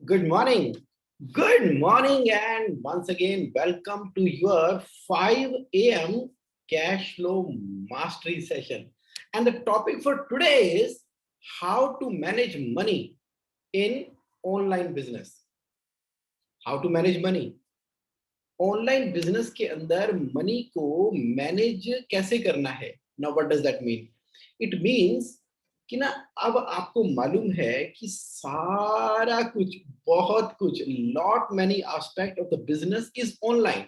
Good morning. Good morning, and once again, welcome to your 5 a.m. cash flow mastery session. And the topic for today is how to manage money in online business. How to manage money. Online business के अंदर money को manage कैसे करना है. Now what does that mean? It means कि ना अब आपको मालूम है कि सारा कुछ, बहुत कुछ, lot many aspect of the business is online.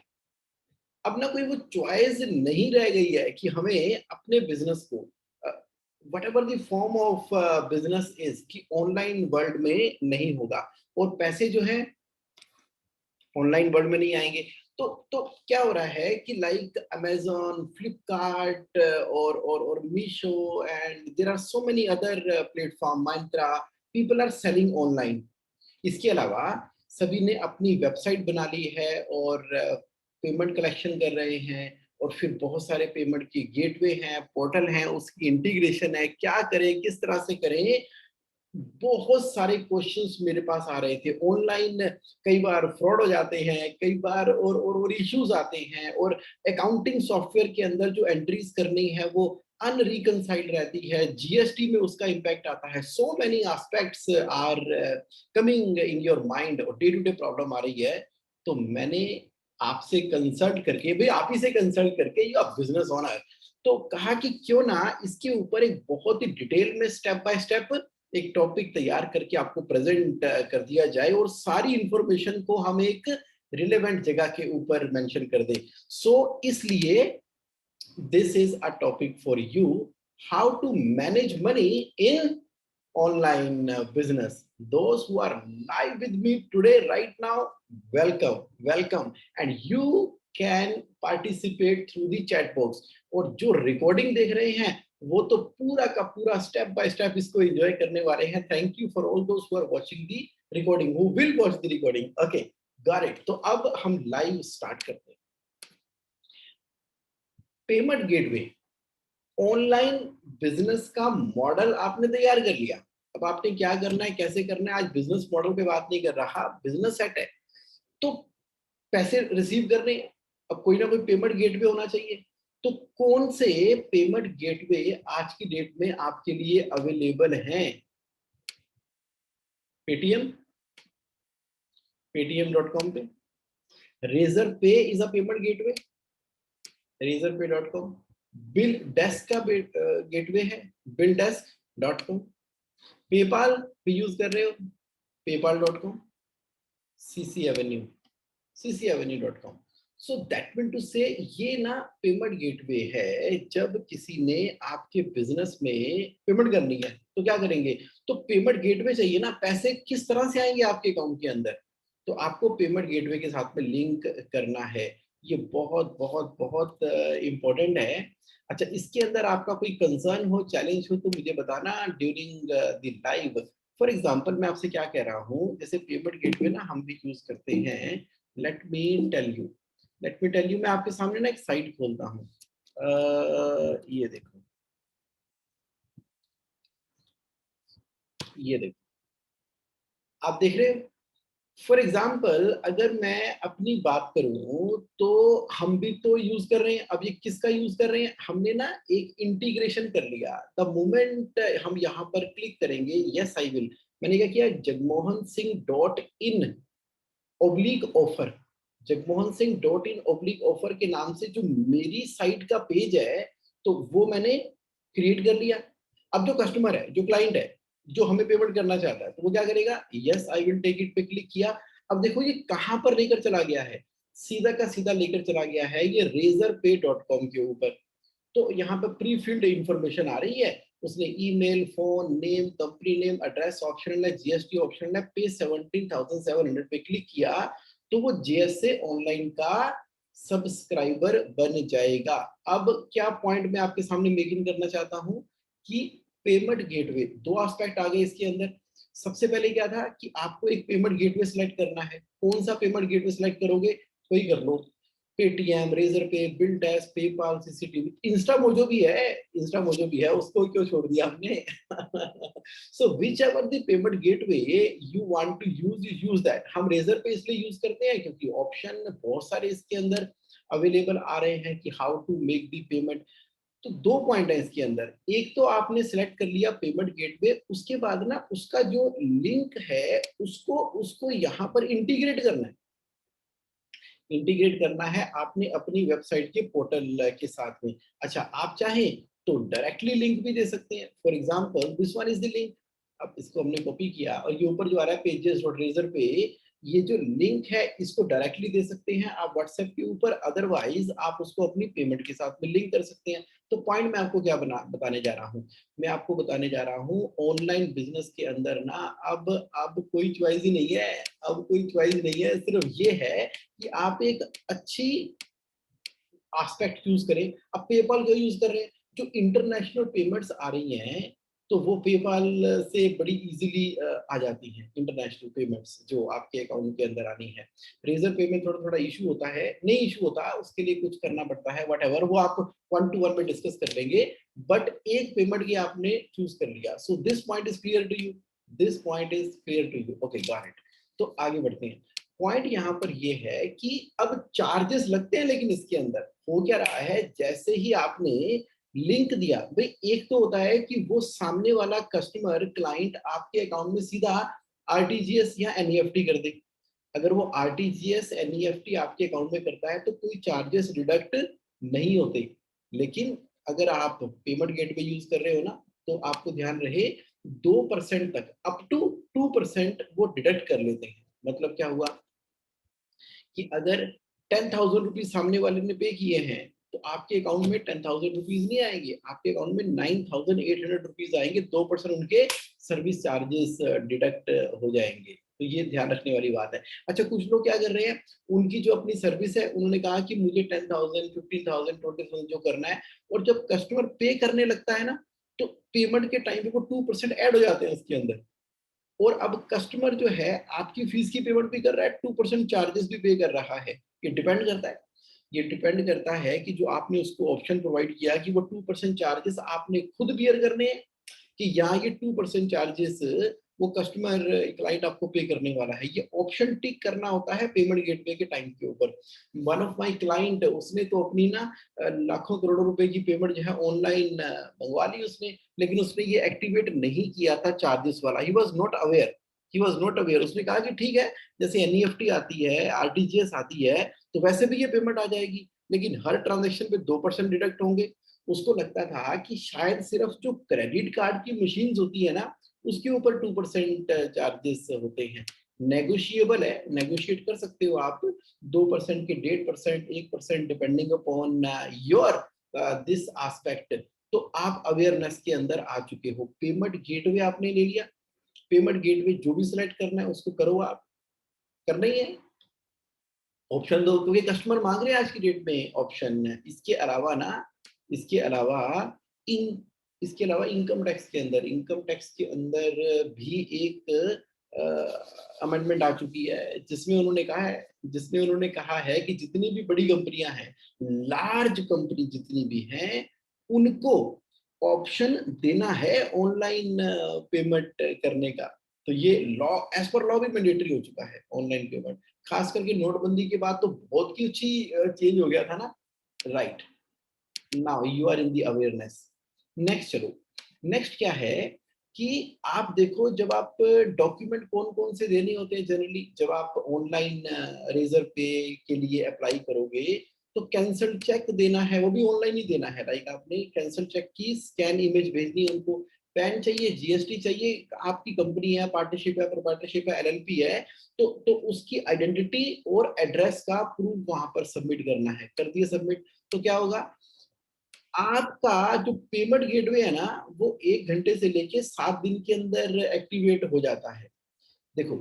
अब ना कोई वो चॉइस नहीं रह गई है कि हमें अपने बिजनेस को what ever the form of business is कि ऑनलाइन वर्ल्ड में नहीं होगा और पैसे जो है ऑनलाइन वर्ल्ड में नहीं आएंगे. तो क्या हो रहा है कि लाइक अमेजोन, फ्लिपकार्ट और Meesho and there are so many other platform, Myntra, people are selling online. इसके अलावा सभी ने अपनी वेबसाइट बना ली है और पेमेंट कलेक्शन कर रहे हैं और फिर बहुत सारे पेमेंट की गेटवे हैं, पोर्टल हैं, उसकी इंटीग्रेशन है. क्या करें, किस तरह से करें? बहुत सारे क्वेश्चंस मेरे पास आ रहे थे. ऑनलाइन कई बार फ्रॉड हो जाते हैं, कई बार और इश्यूज आते हैं, और अकाउंटिंग सॉफ्टवेयर के अंदर जो एंट्रीज करनी है वो अनरिकनसाइल्ड रहती है. जीएसटी में उसका इम्पैक्ट आता है. So many aspects are coming in your mind और डे टू डे प्रॉब्लम आ रही है. तो मैंने आपसे कंसल्ट करके, भाई आप ही से कंसल्ट करके, यू आर बिजनेस ओनर, तो कहा कि क्यों ना इसके ऊपर एक बहुत ही डिटेल में स्टेप बाय स्टेप एक टॉपिक तैयार करके आपको प्रेजेंट कर दिया जाए और सारी इंफॉर्मेशन को हम एक रिलेवेंट जगह के ऊपर मेंशन कर दें. सो इसलिए this is a topic for you, how to manage money in online business. Those who are live with me today right now, welcome, and you can participate through the chat box. और जो recording देख रहे हैं वो तो पूरा का पूरा स्टेप बाय स्टेप इसको एंजॉय करने वाले हैं. Thank you for all those who are watching the recording, who will watch the recording. Okay, got it. तो अब हम लाइव स्टार्ट करते हैं. पेमेंट गेटवे ऑनलाइन बिजनेस का मॉडल आपने तैयार कर लिया. अब आपने क्या करना है, कैसे करना है, आज बिजनेस मॉडल पे बात नहीं कर रहा, बिजनेस सेट है तो पैसे रिसीव करने. अब कोई ना कोई पेमेंट गेटवे होना चाहिए. तो कौन से पेमेंट गेटवे आज की डेट में आपके लिए अवेलेबल हैं? पेटीएम, पेटीएम.com पे. रेजर पे is a payment gateway, razorpay.com. Bill desk का गेटवे है, billdesk.com. पेपाल भी यूज कर रहे हो, paypal.com. cc avenue, ccavenue.com. So that mean to say ये ना पेमेंट गेटवे है. जब किसी ने आपके बिजनेस में पेमेंट करनी है तो क्या करेंगे? तो पेमेंट गेटवे चाहिए ना. पैसे किस तरह से आएंगे आपके अकाउंट के अंदर? तो आपको पेमेंट गेटवे के साथ में लिंक करना है. ये बहुत बहुत बहुत इंपॉर्टेंट है. अच्छा, इसके अंदर आपका कोई कंसर्न हो, चैलेंज हो तो मुझे बताना during the live. For example मैं आपसे क्या कह रहा हूँ, जैसे पेमेंट गेटवे ना हम भी यूज करते हैं. लेट मी टेल यू, मैं आपके सामने ना एक साइट खोलता हूँ. ये देखो, ये देखो, आप देख रहे हो. फॉर एग्जाम्पल अगर मैं अपनी बात करूं तो हम भी तो यूज कर रहे हैं. अब ये किसका यूज कर रहे हैं? हमने ना एक इंटीग्रेशन कर लिया. द मोमेंट हम यहाँ पर क्लिक करेंगे, यस आई विल, मैंने क्या किया, jagmohanSingh.in oblique offer, jagmohanSingh.in oblique offer के नाम से जो मेरी साइट का पेज है तो वो मैंने क्रिएट कर लिया. अब जो कस्टमर है, जो क्लाइंट है, जो हमें पेमेंट करना चाहता है तो वो क्या करेगा, yes I will take it पे क्लिक किया. अब देखो ये कहां पर लेकर चला गया है, सीधा का सीधा लेकर चला गया है ये razorpay.com के ऊपर. तो यहाँ पर प्री फिल्ड इंफॉर्मेशन आ रही है. उसने email, phone name, company name, address optional है, जीएसटी ऑप्शनल है, पे 17,700 पे क्लिक किया तो वो जेएसए ऑनलाइन का सब्सक्राइबर बन जाएगा. अब क्या पॉइंट मैं आपके सामने मेकिंग करना चाहता हूं कि पेमेंट गेटवे, दो एस्पेक्ट आ गए इसके अंदर. सबसे पहले क्या था कि आपको एक पेमेंट गेटवे सिलेक्ट करना है. कौन सा पेमेंट गेटवे सिलेक्ट करोगे, कोई कर लो. Paytm, Razorpay, BillDesk, PayPal, CCTV, Instamojo भी है, उसको क्यों छोड़ दिया हमने? So whichever the payment gateway you want to use, you use that. हम रेजर पे इसलिए यूज करते हैं क्योंकि ऑप्शन बहुत सारे इसके अंदर अवेलेबल आ रहे हैं कि how to make the payment. तो दो पॉइंट है इसके अंदर, एक तो आपने सिलेक्ट कर लिया पेमेंट गेटवे, उसके बाद ना उसका जो लिंक है उसको उसको यहाँ पर इंटीग्रेट करना है। इंटीग्रेट करना है आपने अपनी वेबसाइट के पोर्टल के साथ में। अच्छा, आप चाहें तो डायरेक्टली लिंक भी दे सकते हैं। For example this one is the link. अब इसको हमने कॉपी किया और ये ऊपर जो आ रहा है pages.razor पे, ये जो लिंक है इसको डायरेक्टली दे सकते हैं आप व्हाट्सएप के ऊपर, अदरवाइज आप उसको अपनी पेमेंट के साथ में लिंक कर सकते हैं। तो पॉइंट मैं आपको क्या बताने जा रहा हूँ, मैं आपको बताने जा रहा हूँ ऑनलाइन बिजनेस के अंदर ना अब कोई चॉइस ही नहीं है। अब कोई चॉइस नहीं है, सिर्फ ये है कि आप एक अच्छी एस्पेक्ट यूज करें। अब पेपाल क्यों यूज कर रहे हैं? जो इंटरनेशनल पेमेंट्स आ रही हैं तो वो पेपाल से बड़ी इजीली आ जाती हैं, इंटरनेशनल पेमेंट्स जो आपके अकाउंट के अंदर आनी है। रेजर पे में थोड़ा थोड़ा इशू होता है, नहीं इशू होता, उसके लिए कुछ करना पड़ता है, वट एवर, वो आप 1-to-1 में डिस्कस कर लेंगे। बट एक पेमेंट की आपने चूज कर लिया, so this point is clear to you, this point is clear to you, okay got it. तो आगे बढ़ते हैं। पॉइंट यहाँ पर ये है कि अब चार्जेस लगते हैं, लेकिन इसके अंदर हो क्या रहा है, जैसे ही आपने लिंक दिया, भाई एक तो होता है कि वो सामने वाला कस्टमर क्लाइंट आपके अकाउंट में सीधा आरटीजीएस या एनईएफटी कर दे। अगर वो आरटीजीएस एनईएफटी आपके अकाउंट में करता है तो कोई चार्जेस डिडक्ट नहीं होते। लेकिन अगर आप पेमेंट गेटवे यूज कर रहे हो ना, तो आपको ध्यान रहे 2% तक, अप टू 2% वो डिडक्ट कर लेते हैं। मतलब क्या हुआ कि अगर 10,000 रुपीज सामने वाले ने पे किए हैं तो आपके अकाउंट में 10,000 रुपीज नहीं आएंगे, आपके अकाउंट में 9,800 रुपीज आएंगे। 2% उनके सर्विस चार्जेस डिडक्ट हो जाएंगे। तो ये ध्यान रखने वाली बात है। अच्छा, कुछ लोग क्या कर रहे हैं, उनकी जो अपनी सर्विस है उन्होंने कहा कि मुझे 10,000, 15,000, 20,000 जो करना है, और जब कस्टमर पे करने लगता है ना, तो पेमेंट के टाइम पे वो 2% ऐड हो जाते हैं उसके अंदर। और अब कस्टमर जो है आपकी फीस की पेमेंट भी कर रहा है, 2% चार्जेस भी पे कर रहा है। ये डिपेंड करता है, ये डिपेंड करता है कि जो आपने उसको ऑप्शन प्रोवाइड किया कि वो 2% चार्जेस आपने खुद बियर करने हैं, कि यहाँ ये 2% चार्जेस वो कस्टमर क्लाइंट आपको पे करने वाला है। ये ऑप्शन टिक करना होता है पेमेंट गेटवे के टाइम के ऊपर। वन ऑफ माय क्लाइंट, उसने तो अपनी ना लाखों करोड़ों रुपए की पेमेंट जो है ऑनलाइन मंगवा ली उसने, लेकिन उसने ये एक्टिवेट नहीं किया था चार्जेस वाला। He was not aware, he was not aware. उसने कहा कि ठीक है, जैसे एनईएफटी आती है, आरटीजीएस आती है, तो वैसे भी ये पेमेंट आ जाएगी, लेकिन हर ट्रांजेक्शन पे 2% डिडक्ट होंगे। उसको लगता था कि शायद सिर्फ जो क्रेडिट कार्ड की मशीन होती है ना, उसके ऊपर 2% चार्जेस होते हैं। नेगोशिएबल है, नेगोशिएट कर सकते हो आप, 2% के 1.5%, 1% depending upon your this aspect. तो आप अवेयरनेस के अंदर आ चुके हो। पेमेंट गेटवे आपने ले लिया, पेमेंट गेटवे जो भी सिलेक्ट करना है उसको करो, आप करना ही है। ऑप्शन दो, क्योंकि कस्टमर मांग रहे हैं आज की डेट में ऑप्शन। इसके अलावा ना, इसके अलावा इन इसके अलावा इनकम टैक्स के अंदर भी एक अमेंडमेंट आ चुकी है, जिसमें उन्होंने कहा है कि जितनी भी बड़ी कंपनियां हैं, लार्ज कंपनी जितनी भी हैं, उनको ऑप्शन देना है ऑनलाइन पेमेंट करने का। तो ये लॉ, एज पर लॉ भी मैंडेटरी हो चुका है ऑनलाइन पेमेंट। खास करके नोटबंदी के बाद तो बहुत कुछ ही चेंज हो गया था ना, right. Now you are in the awareness. Next चलो, नेक्स्ट क्या है कि आप देखो, जब आप डॉक्यूमेंट कौन कौन से देने होते हैं जनरली, जब आप ऑनलाइन रेजर पे के लिए अप्लाई करोगे, तो कैंसल चेक देना है, वो भी ऑनलाइन ही देना है। लाइक आपने कैंसल चेक की स्कैन इमेज भेजनी है उनको, पैन चाहिए, जीएसटी चाहिए, आपकी कंपनी है, पार्टनरशिप है, प्रोप्राइटरशिप है, एलएलपी है, तो उसकी आइडेंटिटी और एड्रेस का प्रूफ वहां पर सबमिट करना है। कर दिए सबमिट, तो क्या होगा, आपका जो पेमेंट गेटवे है ना, वो 1 घंटे से लेके 7 दिन के अंदर एक्टिवेट हो जाता है। देखो,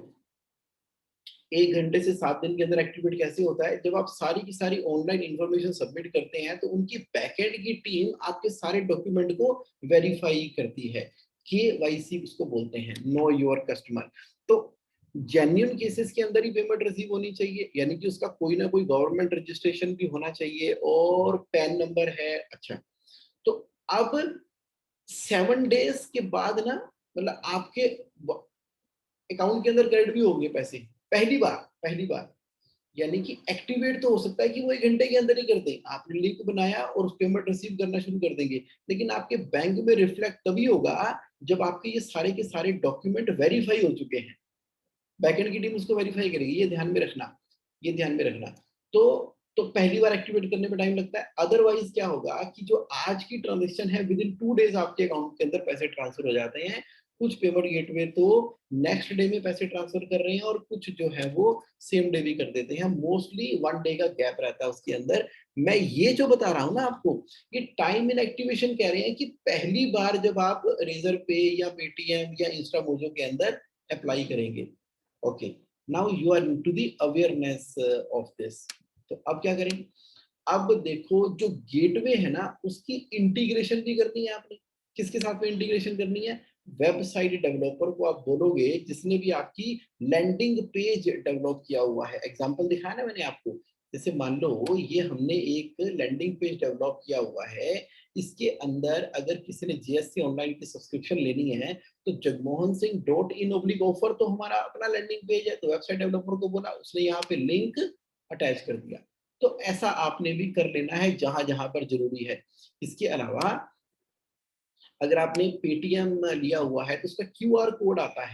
1 घंटे से 7 दिन के अंदर एक्टिवेट कैसे होता है, जब आप सारी की सारी ऑनलाइन इंफॉर्मेशन सबमिट करते हैं तो उनकी बैकएंड की टीम आपके सारे डॉक्यूमेंट को वेरीफाई करती है। केवाईसी उसको बोलते हैं, नो योर कस्टमर। तो जेन्युइन केसेस के अंदर ही पेमेंट रिसीव होनी चाहिए, यानी कि उसका कोई ना कोई गवर्नमेंट रजिस्ट्रेशन भी होना चाहिए और पैन नंबर है। अच्छा, तो अब 7 डेज के बाद ना, मतलब आपके अकाउंट के अंदर क्रेडिट भी होंगे पैसे, पहली बार, यानी कि एक्टिवेट तो हो सकता है कि वो 1 घंटे के अंदर ही कर दें। आपने लिंक बनाया और पेमेंट रिसीव करना शुरू कर देंगे, लेकिन आपके बैंक में रिफ्लेक्ट तभी होगा जब आपके ये सारे के सारे डॉक्यूमेंट वेरीफाई हो चुके हैं। बैकएंड की टीम उसको वेरीफाई करेगी, ये ध्यान में रखना, ये ध्यान में रखना। तो पहली बार एक्टिवेट करने में टाइम लगता है। अदरवाइज क्या होगा कि जो आज की ट्रांजेक्शन है, विद इन 2 डेज आपके अकाउंट के अंदर पैसे ट्रांसफर हो जाते हैं। कुछ पेमेंट गेटवे तो नेक्स्ट डे में पैसे ट्रांसफर कर रहे हैं और कुछ जो है वो सेम डे भी कर देते हैं। मोस्टली 1 डे का गैप रहता है उसके अंदर। मैं ये जो बता रहा हूँ ना आपको, ये टाइम इन एक्टिवेशन कह रहे हैं कि पहली बार जब आप रेजर पे या पेटीएम या इंस्टा मोजो के अंदर अप्लाई करेंगे। Okay, now you are into the awareness of this. तो अब क्या करेंगे? अब देखो, जो गेटवे है ना, उसकी इंटीग्रेशन भी करनी है आपने। किसके साथ में इंटीग्रेशन करनी है? वेबसाइट डेवलपर को आप बोलोगे, जिसने भी आपकी लैंडिंग पेज डेवलप किया हुआ है। एग्जांपल दिखाया ना मैंने आपको, जैसे मान लो ये हमने एक लैंडिंग पेज डेवलप किया हुआ है। इसके अंदर अगर किसी ने जीएससी ऑनलाइन की सब्सक्रिप्शन लेनी है, तो जगमोहन सिंह .in/ऑफर तो हमारा अपना लैंडिंग पेज है। तो वेबसाइट डेवलपर को बोला, उसने यहाँ पे लिंक अटैच कर दिया। तो ऐसा आपने भी कर लेना है जहां जहां पर जरूरी है। इसके अलावा अगर आपने पेटीएम लिया हुआ है तो उसका क्यूआर कोड आता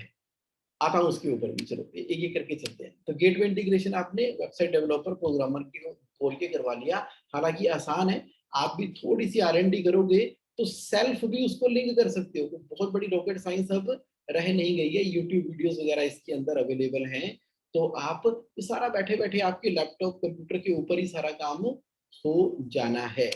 हूँ उसके ऊपर भी। चलो एक एक करके चलते हैं। तो गेटवे इंटीग्रेशन आपने वेबसाइट डेवलपर प्रोग्रामर की खोल के करवा लिया। हालांकि आसान है, आप भी थोड़ी सी R&D करोगे तो सेल्फ भी उसको लिंक कर सकते हो। तो बहुत बड़ी रॉकेट साइंस अब रह नहीं गई है, यूट्यूब वीडियोस वगैरह इसके अंदर अवेलेबल हैं। तो आप ये सारा बैठे बैठे आपके लैपटॉप कंप्यूटर के ऊपर ही सारा काम हो जाना है।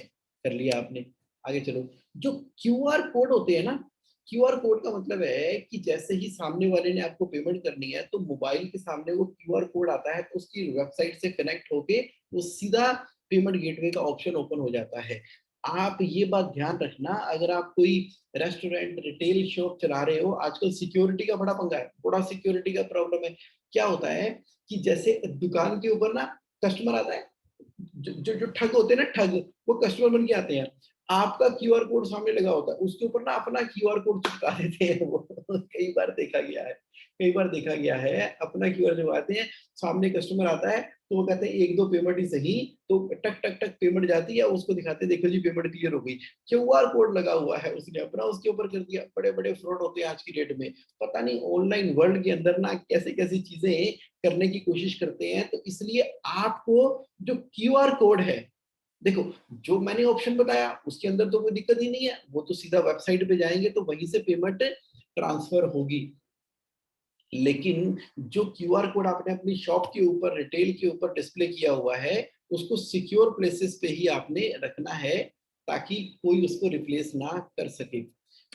कर लिया आपने, आगे चलो। जो क्यूआर कोड होते हैं ना, क्यूआर कोड का मतलब है कि जैसे ही सामने वाले ने आपको पेमेंट करनी है, तो मोबाइल के सामने वो क्यूआर कोड आता है, तो उसकी वेबसाइट से कनेक्ट होके वो सीधा पेमेंट गेटवे का ऑप्शन ओपन हो जाता है। आप ये बात ध्यान रखना, अगर आप कोई रेस्टोरेंट रिटेल शॉप चला रहे हो, आजकल सिक्योरिटी का बड़ा पंगा है, बड़ा सिक्योरिटी का प्रॉब्लम है। क्या होता है कि जैसे दुकान के ऊपर ना कस्टमर आता है, जो ठग होते हैं ना, ठग, वो कस्टमर बन के आते हैं। आपका क्यूआर कोड सामने लगा होता है, उसके ऊपर ना अपना क्यूआर कोड चिपका देते हैं वो। कई बार देखा गया है, कई बार देखा गया है। अपना क्यूआर चिपकाते हैं, सामने कस्टमर आता है तो वो कहते हैं एक दो पेमेंट ही सही, तो टक टक टक पेमेंट जाती है, उसको दिखाते हैं देखो जी पेमेंट क्लियर हो गई। क्यूआर कोड लगा हुआ है, उसने अपना उसके ऊपर कर दिया। बड़े बड़े फ्रॉड होते हैं आज की डेट में। पता नहीं ऑनलाइन वर्ल्ड के अंदर ना कैसे कैसी चीजें करने की कोशिश करते हैं। तो इसलिए आपको जो क्यूआर कोड है, देखो, जो मैंने ऑप्शन बताया उसके अंदर तो कोई दिक्कत ही नहीं है, वो तो सीधा वेबसाइट पे जाएंगे तो वहीं से पेमेंट ट्रांसफर होगी। लेकिन जो क्यूआर कोड आपने अपनी शॉप के ऊपर, रिटेल के ऊपर डिस्प्ले किया हुआ है, उसको सिक्योर प्लेसेस पे ही आपने रखना है, ताकि कोई उसको रिप्लेस ना कर सके।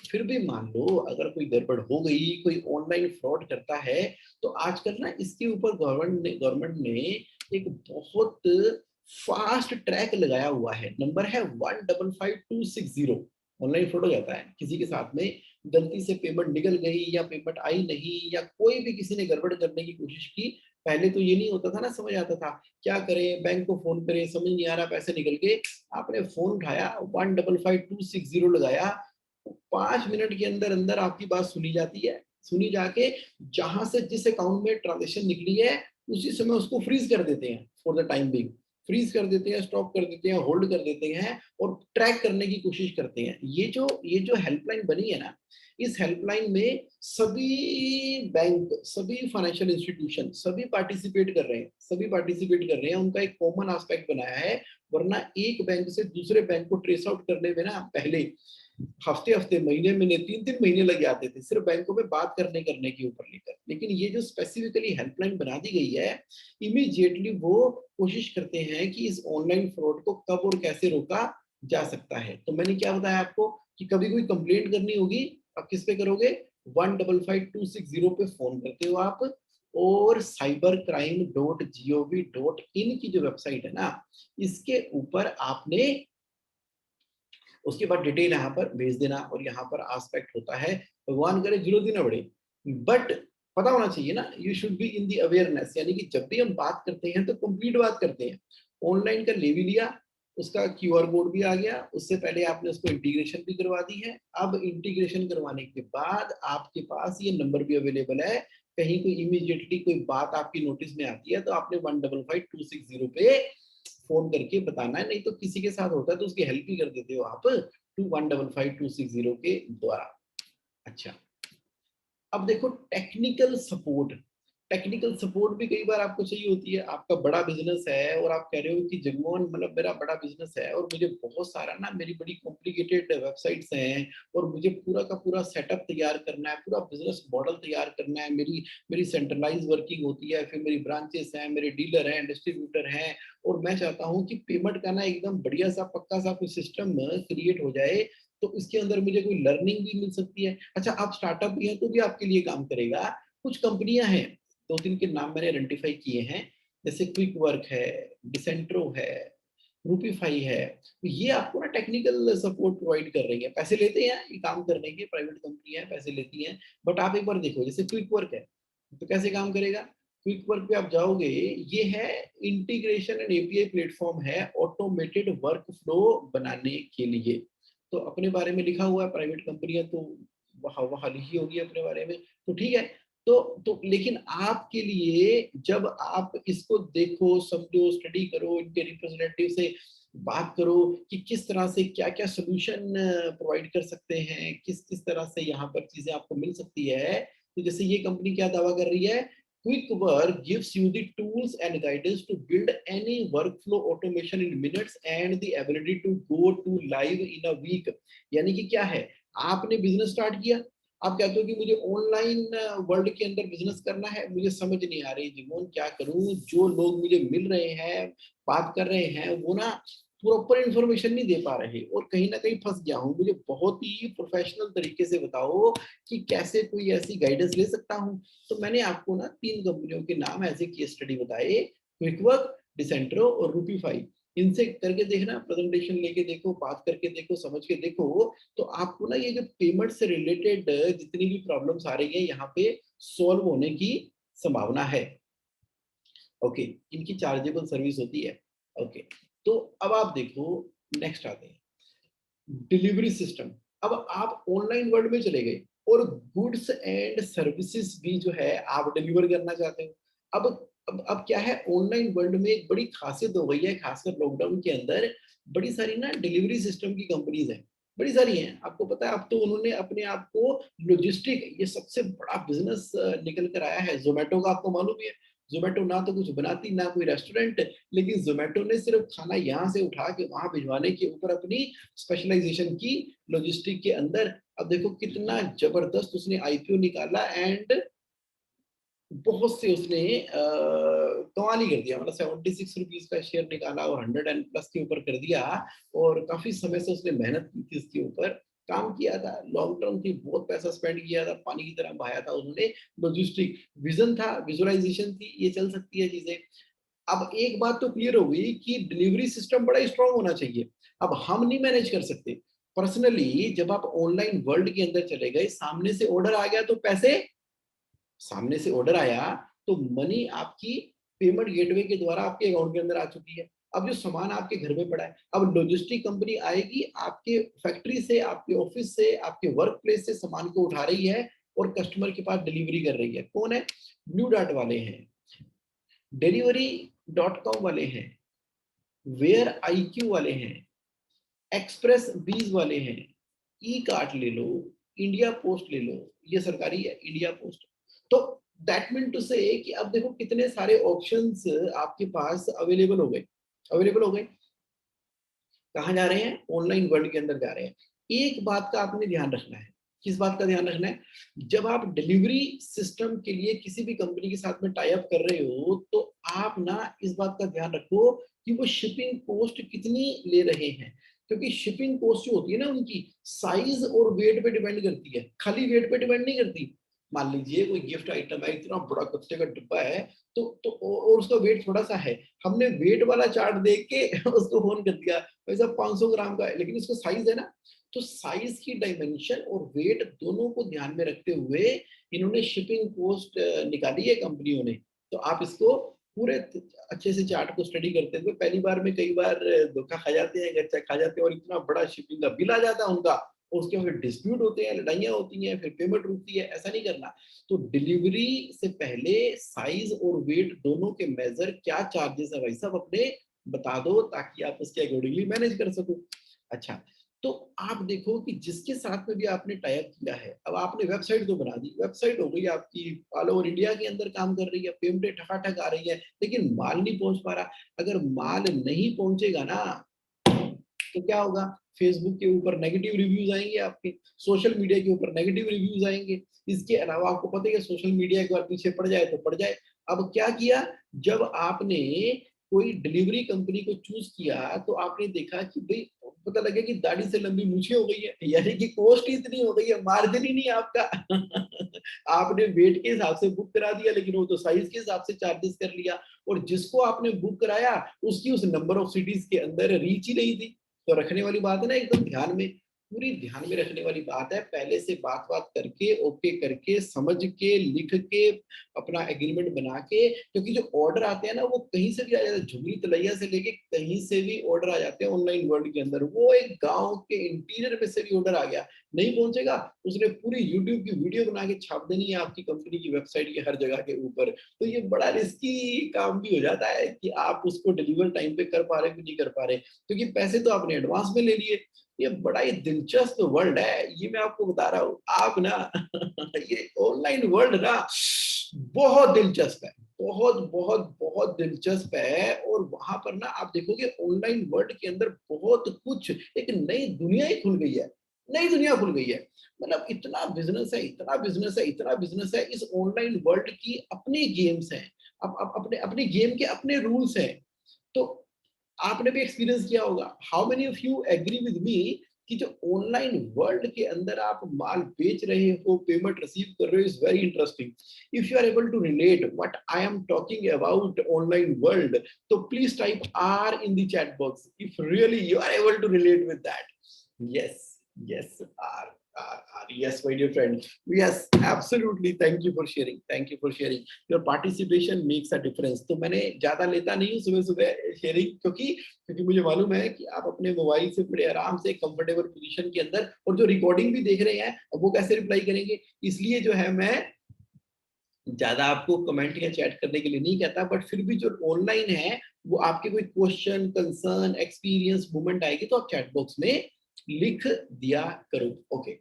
फिर भी मान लो अगर कोई गड़बड़ हो गई, कोई ऑनलाइन फ्रॉड करता है, तो आजकल ना इसके ऊपर गवर्नमेंट ने एक बहुत फास्ट ट्रैक लगाया हुआ है। नंबर है 155260। ऑनलाइन फ्रॉड हो जाता है किसी के साथ में, गलती से पेमेंट निकल गई या पेमेंट आई नहीं, या कोई भी किसी ने गड़बड़ करने की कोशिश की। पहले तो ये नहीं होता था ना, समझ आता था क्या करें, बैंक को फोन करें, समझ नहीं आ रहा, पैसे निकल गए। आपने फोन उठाया, 155260 लगाया, 5 मिनट के अंदर अंदर आपकी बात सुनी जाती है। सुनी जाके जहां से जिस अकाउंट में ट्रांजेक्शन निकली है, उसी समय उसको फ्रीज कर देते हैं for the time being. Freeze कर देते हैं, स्टॉप कर देते हैं, होल्ड कर देते हैं और ट्रैक करने की कोशिश करते हैं। ये जो हेल्पलाइन बनी है ना, इस हेल्पलाइन में सभी बैंक, सभी फाइनेंशियल इंस्टीट्यूशन, सभी पार्टिसिपेट कर रहे हैं, सभी पार्टिसिपेट कर रहे हैं। उनका एक कॉमन एस्पेक्ट बनाया है। वरना एक बैंक से दूसरे बैंक को ट्रेस आउट करने में ना पहले हफ्ते हफ्ते, महीने महीने, 3 3 महीने लग जाते थे, सिर्फ बैंकों में बात करने के ऊपर लेकर। लेकिन ये जो स्पेसिफिकली हेल्पलाइन बना दी गई है, इमीडिएटली वो कोशिश करते हैं कि इस ऑनलाइन फ्रॉड को कब और कैसे रोका जा सकता है। तो मैंने क्या बताया आपको कि कभी कोई कंप्लेंट करनी होगी, आप किस पे करोगे? 155260 पे फोन करते हो आप, और cybercrime.gov.in की जो वेबसाइट है ना, इसके ऊपर आपने उसके बाद डिटेल यहाँ पर भेज देना। और यहाँ पर आस्पेक्ट होता है, भगवान करे जरूरत ही ना पड़े, बट पता होना चाहिए ना, you should be in the awareness, यानी कि जब भी हम बात करते हैं तो कंप्लीट बात करते हैं। ऑनलाइन का ले भी लिया, उसका क्यूआर कोड भी आ गया, उससे पहले आपने उसको इंटीग्रेशन भी करवा दी है। अब इंटीग्रेशन करवाने के बाद आपके पास ये नंबर भी अवेलेबल है, कहीं कोई इमीडिएटली कोई बात आपकी नोटिस में आती है तो आपने 155260 पे फोन करके बताना है, नहीं तो किसी के साथ होता है तो उसकी हेल्प भी कर देते हो आप टू 155260 के द्वारा। अच्छा, अब देखो टेक्निकल सपोर्ट। टेक्निकल सपोर्ट भी कई बार आपको चाहिए होती है। आपका बड़ा बिजनेस है और आप कह रहे हो कि जगमोहन, मतलब मेरा बड़ा बिजनेस है और मुझे बहुत सारा ना, मेरी बड़ी कॉम्प्लिकेटेड वेबसाइट्स हैं और मुझे पूरा का पूरा सेटअप तैयार करना है, पूरा बिजनेस मॉडल तैयार करना है, मेरी मेरी सेंट्रलाइज वर्किंग होती है, फिर मेरी ब्रांचेस हैं, मेरे डीलर हैं, डिस्ट्रीब्यूटर हैं, और मैं चाहता हूँ कि पेमेंट का ना एकदम बढ़िया सा पक्का सा कोई सिस्टम क्रिएट हो जाए, तो इसके अंदर मुझे कोई लर्निंग भी मिल सकती है। अच्छा, आप स्टार्टअप भी है तो भी आपके लिए काम करेगा। कुछ कंपनियां हैं, दो तीन के नाम मैंने आइडेंटिफाई किए हैं, जैसे क्विक वर्क है, डिसेंट्रो है, रूपीफाई है। तो ये आपको ना टेक्निकल सपोर्ट प्रोवाइड कर रही है, पैसे लेते हैं ये काम करने के, प्राइवेट कंपनी है, पैसे लेती हैं। बट आप एक बार देखो, जैसे क्विक वर्क है तो कैसे काम करेगा। क्विक वर्क पे आप जाओगे, ये है इंटीग्रेशन एंड एपीआई प्लेटफॉर्म है ऑटोमेटेड वर्क फ्लो बनाने के लिए। तो अपने बारे में लिखा हुआ है, प्राइवेट कंपनी है तो वहाँ वहाँ लिखी होगी अपने बारे में, तो ठीक है। तो लेकिन आपके लिए जब आप इसको देखो, समझो, स्टडी करो, इनके रिप्रेजेंटेटिव से बात करो कि किस तरह से क्या क्या सोल्यूशन प्रोवाइड कर सकते हैं, किस किस तरह से यहाँ पर चीजें आपको मिल सकती है। तो जैसे ये कंपनी क्या दावा कर रही है, quick work gives you the tools and guidance to build any workflow automation in minutes and the ability to go to live in a week. यानी कि क्या है, आपने बिजनेस स्टार्ट किया, आप कहते हो कि मुझे ऑनलाइन वर्ल्ड के अंदर बिजनेस करना है, मुझे समझ नहीं आ रही जीवन क्या करूं, जो लोग मुझे मिल रहे हैं, बात कर रहे हैं, वो ना प्रॉपर इंफॉर्मेशन नहीं दे पा रहे और कहीं ना कहीं फंस गया हूं, मुझे बहुत ही प्रोफेशनल तरीके से बताओ कि कैसे कोई ऐसी गाइडेंस ले सकता हूं। तो मैंने आपको ना 3 कंपनियों के नाम ऐसे केस स्टडी बताए, क्विकवर्क, डिसेंट्रो और रूपीफाई। इनसे करके देखना, प्रेजेंटेशन लेके देखो, बात करके देखो, समझ के देखो, तो आपको ना ये जो पेमेंट से रिलेटेड जितनी भी प्रॉब्लम्स आ रही है यहाँ पे सॉल्व होने की संभावना है। ओके, इनकी चार्जेबल सर्विस होती है। ओके, तो अब आप देखो, नेक्स्ट आते हैं डिलीवरी सिस्टम। अब आप ऑनलाइन वर्ल्ड में चले गए और गुड्स एंड सर्विसेज भी जो है आप डिलीवर करना चाहते हो। अब क्या है, ऑनलाइन वर्ल्ड में एक बड़ी खासियत हो गई है, खासकर लॉकडाउन के अंदर बड़ी सारी ना डिलीवरी सिस्टम की कंपनीज हैं, बड़ी सारी हैं। आपको पता है, अब तो उन्होंने अपने आप को लॉजिस्टिक, ये सबसे बड़ा बिजनेस निकल कर आया है। जोमेटो का आपको मालूम ही है, जोमेटो ना तो कुछ बनाती ना कोई रेस्टोरेंट, लेकिन जोमेटो ने सिर्फ खाना यहाँ से उठा के वहां भिजवाने के ऊपर अपनी स्पेशलाइजेशन की लॉजिस्टिक के अंदर। अब देखो कितना जबरदस्त उसने आईपीओ निकाला एंड बहुत से उसने कमाल ही कर दिया, मतलब 76 रुपीज का शेयर निकाला और 100 एंड प्लस के ऊपर कर दिया। और काफी समय से उसने मेहनत की थी, इसके ऊपर काम किया था, लॉन्ग टर्म थी, बहुत पैसा स्पेंड किया था, पानी की तरह बहाया था उन्होंने। लॉजिस्टिक विजन था, विजुअलाइजेशन थी, ये चल सकती है चीजें। अब एक बात तो क्लियर हो गई कि डिलीवरी सिस्टम बड़ा स्ट्रांग होना चाहिए। अब हम नहीं मैनेज कर सकते पर्सनली, जब आप ऑनलाइन वर्ल्ड के अंदर चले गए, सामने से ऑर्डर आ गया तो पैसे, सामने से ऑर्डर आया तो मनी आपकी पेमेंट गेटवे के द्वारा आपके अकाउंट के अंदर आ चुकी है। अब जो सामान आपके घर में पड़ा है, अब लॉजिस्टिक कंपनी आएगी, आपके फैक्ट्री से, आपके ऑफिस से, आपके वर्क प्लेस से सामान को उठा रही है और कस्टमर के पास डिलीवरी कर रही है। कौन है, ब्लू डार्ट वाले हैं, डिलीवरी डॉट कॉम वाले हैं, वेयर आईक्यू वाले हैं, एक्सप्रेस बीज वाले हैं, ई कार्ट ले लो, इंडिया पोस्ट ले लो, ये सरकारी है इंडिया पोस्ट। तो दैट मीन टू से कि अब देखो कितने सारे ऑप्शंस आपके पास अवेलेबल हो गए। कहाँ जा रहे हैं, ऑनलाइन वर्ल्ड के अंदर जा रहे हैं। एक बात का आपने ध्यान रखना है, किस बात का ध्यान रखना है, जब आप डिलीवरी सिस्टम के लिए किसी भी कंपनी के साथ में टाई अप कर रहे हो तो आप ना इस बात का ध्यान रखो कि वो शिपिंग कॉस्ट कितनी ले रहे हैं। क्योंकि शिपिंग कॉस्ट जो होती है ना, उनकी साइज और वेट पे डिपेंड करती है, खाली वेट पे डिपेंड नहीं करती। मान लीजिए कोई गिफ्ट आइटम है, इतना बड़ा गत्ते का डिब्बा है, तो और उसका वेट थोड़ा सा है, हमने वेट वाला चार्ट देख के उसको फोन कर दिया, भाई साहब 500 ग्राम का है, लेकिन उसका साइज है ना तो साइज की डायमेंशन और वेट दोनों को ध्यान में रखते हुए इन्होंने शिपिंग कॉस्ट निकाली है कंपनियों ने। तो आप इसको पूरे अच्छे से चार्ट को स्टडी करते हुए पहली बार में कई बार धोखा खा जाते हैं, गच्चा खा जाते हैं और इतना बड़ा शिपिंग का बिल आ जाता है उनका, और उसके फिर डिस्प्यूट होते हैं, लड़ाइयाँ होती हैं, फिर पेमेंट रुकती है। ऐसा नहीं करना। तो डिलीवरी से पहले साइज और वेट दोनों के मेजर क्या चार्जेस है भाई साहब अपने बता दो, ताकि आप उसके अकॉर्डिंगली मैनेज कर सको। अच्छा, तो आप देखो कि जिसके साथ में भी आपने टाई अप किया है, अब आपने वेबसाइट तो बना दी, वेबसाइट हो गई आपकी, ऑल ओवर इंडिया के अंदर काम कर रही है, पेमेंटें ठकाठक आ रही है, लेकिन माल नहीं पहुंच पा रहा। अगर माल नहीं पहुंचेगा ना, तो क्या होगा? फेसबुक के ऊपर नेगेटिव रिव्यूज आएंगे, आपके सोशल मीडिया के ऊपर नेगेटिव रिव्यूज आएंगे। इसके अलावा आपको पता है कि सोशल मीडिया एक बार पीछे पड़ जाए तो पड़ जाए। अब क्या किया, जब आपने कोई डिलीवरी कंपनी को चूज किया तो आपने देखा कि भाई पता लगे कि दाढ़ी से लंबी मूछें हो गई है, यानी कि कॉस्ट ही इतनी हो गई है, मार्जिन ही नहीं है आपका। आपने वेट के हिसाब से बुक करा दिया, लेकिन वो तो साइज के हिसाब से चार्जेस कर लिया, और जिसको आपने बुक कराया उसकी उस नंबर ऑफ सिटीज के अंदर रीच ही नहीं थी। तो रखने वाली बात है ना, एकदम ध्यान में, पूरी ध्यान में रखने वाली बात है। पहले से बात बात करके, ओके करके, समझ के, लिख के, अपना एग्रीमेंट बना के, क्योंकि जो ऑर्डर आते हैं ना वो कहीं से भी आ जाते हैं, झुमरी तलैया से लेके कहीं से भी ऑर्डर आ जाते हैं ऑनलाइन वर्ल्ड के अंदर। वो एक गांव के इंटीरियर में से भी ऑर्डर आ गया, नहीं पहुंचेगा, उसने पूरी यूट्यूब की वीडियो बना के छाप देनी है आपकी कंपनी की वेबसाइट के हर जगह के ऊपर। तो ये बड़ा रिस्की काम भी हो जाता है कि आप उसको डिलीवर टाइम पे कर पा रहे कि नहीं कर पा रहे, क्योंकि पैसे तो आपने एडवांस में ले लिए। ये बड़ा ही दिलचस्प वर्ल्ड है, ये मैं आपको बता रहा हूँ। आप ना ये ऑनलाइन वर्ल्ड ना बहुत दिलचस्प है, बहुत बहुत बहुत दिलचस्प है। और वहां पर ना आप देखोगे ऑनलाइन वर्ल्ड के अंदर बहुत कुछ, एक नई दुनिया ही खुल गई है, नई दुनिया खुल गई है। मतलब इतना बिजनेस है, इतना बिजनेस है, इतना बिजनेस है। इस ऑनलाइन वर्ल्ड की अपनी गेम्स हैं, अब अपने अपने गेम के अपने रूल्स हैं। तो आपने भी एक्सपीरियंस किया होगा। How many of you agree with me कि जो ऑनलाइन वर्ल्ड के अंदर आप माल बेच रहे हो, पेमेंट रिसीव कर रहे हो, is very interesting. If you are able to relate what I am talking about online world, तो please type R in the chat box if really you are able to relate with that. Yes, yes, yes, my dear friend. Yes, absolutely. Thank you for sharing. Thank you for sharing. Your participation makes a difference. तो मैंने ज्यादा लेता नहीं हूँ सुबह सुबह sharing, क्योंकि क्योंकि मुझे मालूम है कि आप अपने मोबाइल से बड़े आराम से कंफर्टेबल पोजीशन के अंदर, और जो रिकॉर्डिंग भी देख रहे हैं वो कैसे रिप्लाई करेंगे, इसलिए जो है मैं ज्यादा आपको कमेंट या चैट करने के लिए नहीं कहता। बट फिर भी जो ऑनलाइन है, वो आपके कोई क्वेश्चन, कंसर्न, एक्सपीरियंस, मोमेंट आएगी तो आप चैट बॉक्स में लिख दिया करो। ओके,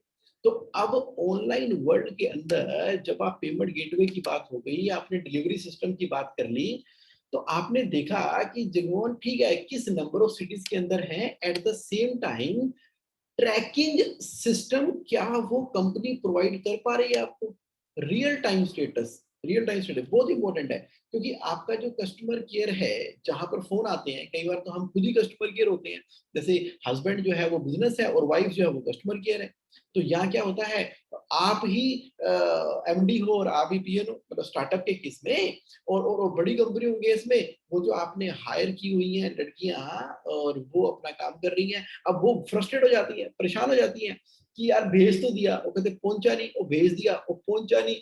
तो अब ऑनलाइन वर्ल्ड के अंदर जब आप पेमेंट गेटवे की बात हो गई, आपने डिलीवरी सिस्टम की बात कर ली, तो आपने देखा कि जगमोहन ठीक है किस नंबर ऑफ सिटीज के अंदर है, at the same time tracking system क्या वो कंपनी प्रोवाइड कर पा रही है आपको? Real time status, real time status बहुत इंपॉर्टेंट है, क्योंकि आपका जो कस्टमर केयर है, जहां पर फोन आते हैं, कई बार तो हम खुद ही कस्टमर केयर होते हैं। जैसे हस्बैंड जो है वो बिजनेस है और वाइफ जो है वो कस्टमर केयर है। तो यहाँ क्या होता है, आप ही एमडी हो और आप ही पीएन हो, मतलब स्टार्टअप के केस में, और बड़ी कंपनी होंगे इसमें, वो जो आपने हायर की हुई हैं लड़कियां और वो अपना काम कर रही हैं, अब वो फ्रस्ट्रेट हो जाती है, परेशान हो जाती है कि यार भेज तो दिया, वो कहते पहुंचा नहीं, वो भेज दिया, वो पहुंचा नहीं।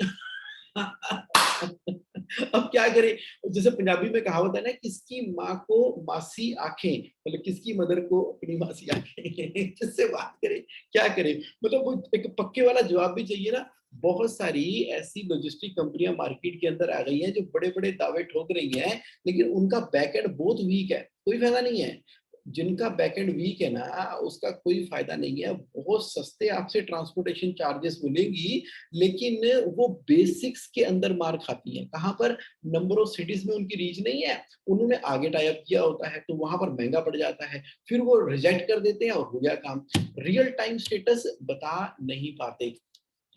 अब क्या करें? जैसे पंजाबी में कहावत है ना, किसकी माँ को मासी आंखें, मतलब किसकी मदर को अपनी मासी आंखें। जिससे बात करें, क्या करें? मतलब वो एक पक्के वाला जवाब भी चाहिए ना। बहुत सारी ऐसी लॉजिस्टिक कंपनियां मार्केट के अंदर आ गई हैं जो बड़े बड़े दावे ठोक रही हैं, लेकिन उनका बैकएंड बहुत वीक है, कोई फायदा नहीं है। जिनका बैकएंड वीक है ना, उसका कोई फायदा नहीं है। बहुत सस्ते आपसे ट्रांसपोर्टेशन चार्जेस मिलेंगी, लेकिन वो बेसिक्स के अंदर मार खाती हैं। कहाँ पर? नंबर ऑफ सिटीज में उनकी रीच नहीं है, उन्होंने आगे टाई अप किया होता है, तो वहां पर महंगा पड़ जाता है, फिर वो रिजेक्ट कर देते हैं और हो गया काम। रियल टाइम स्टेटस बता नहीं पाते।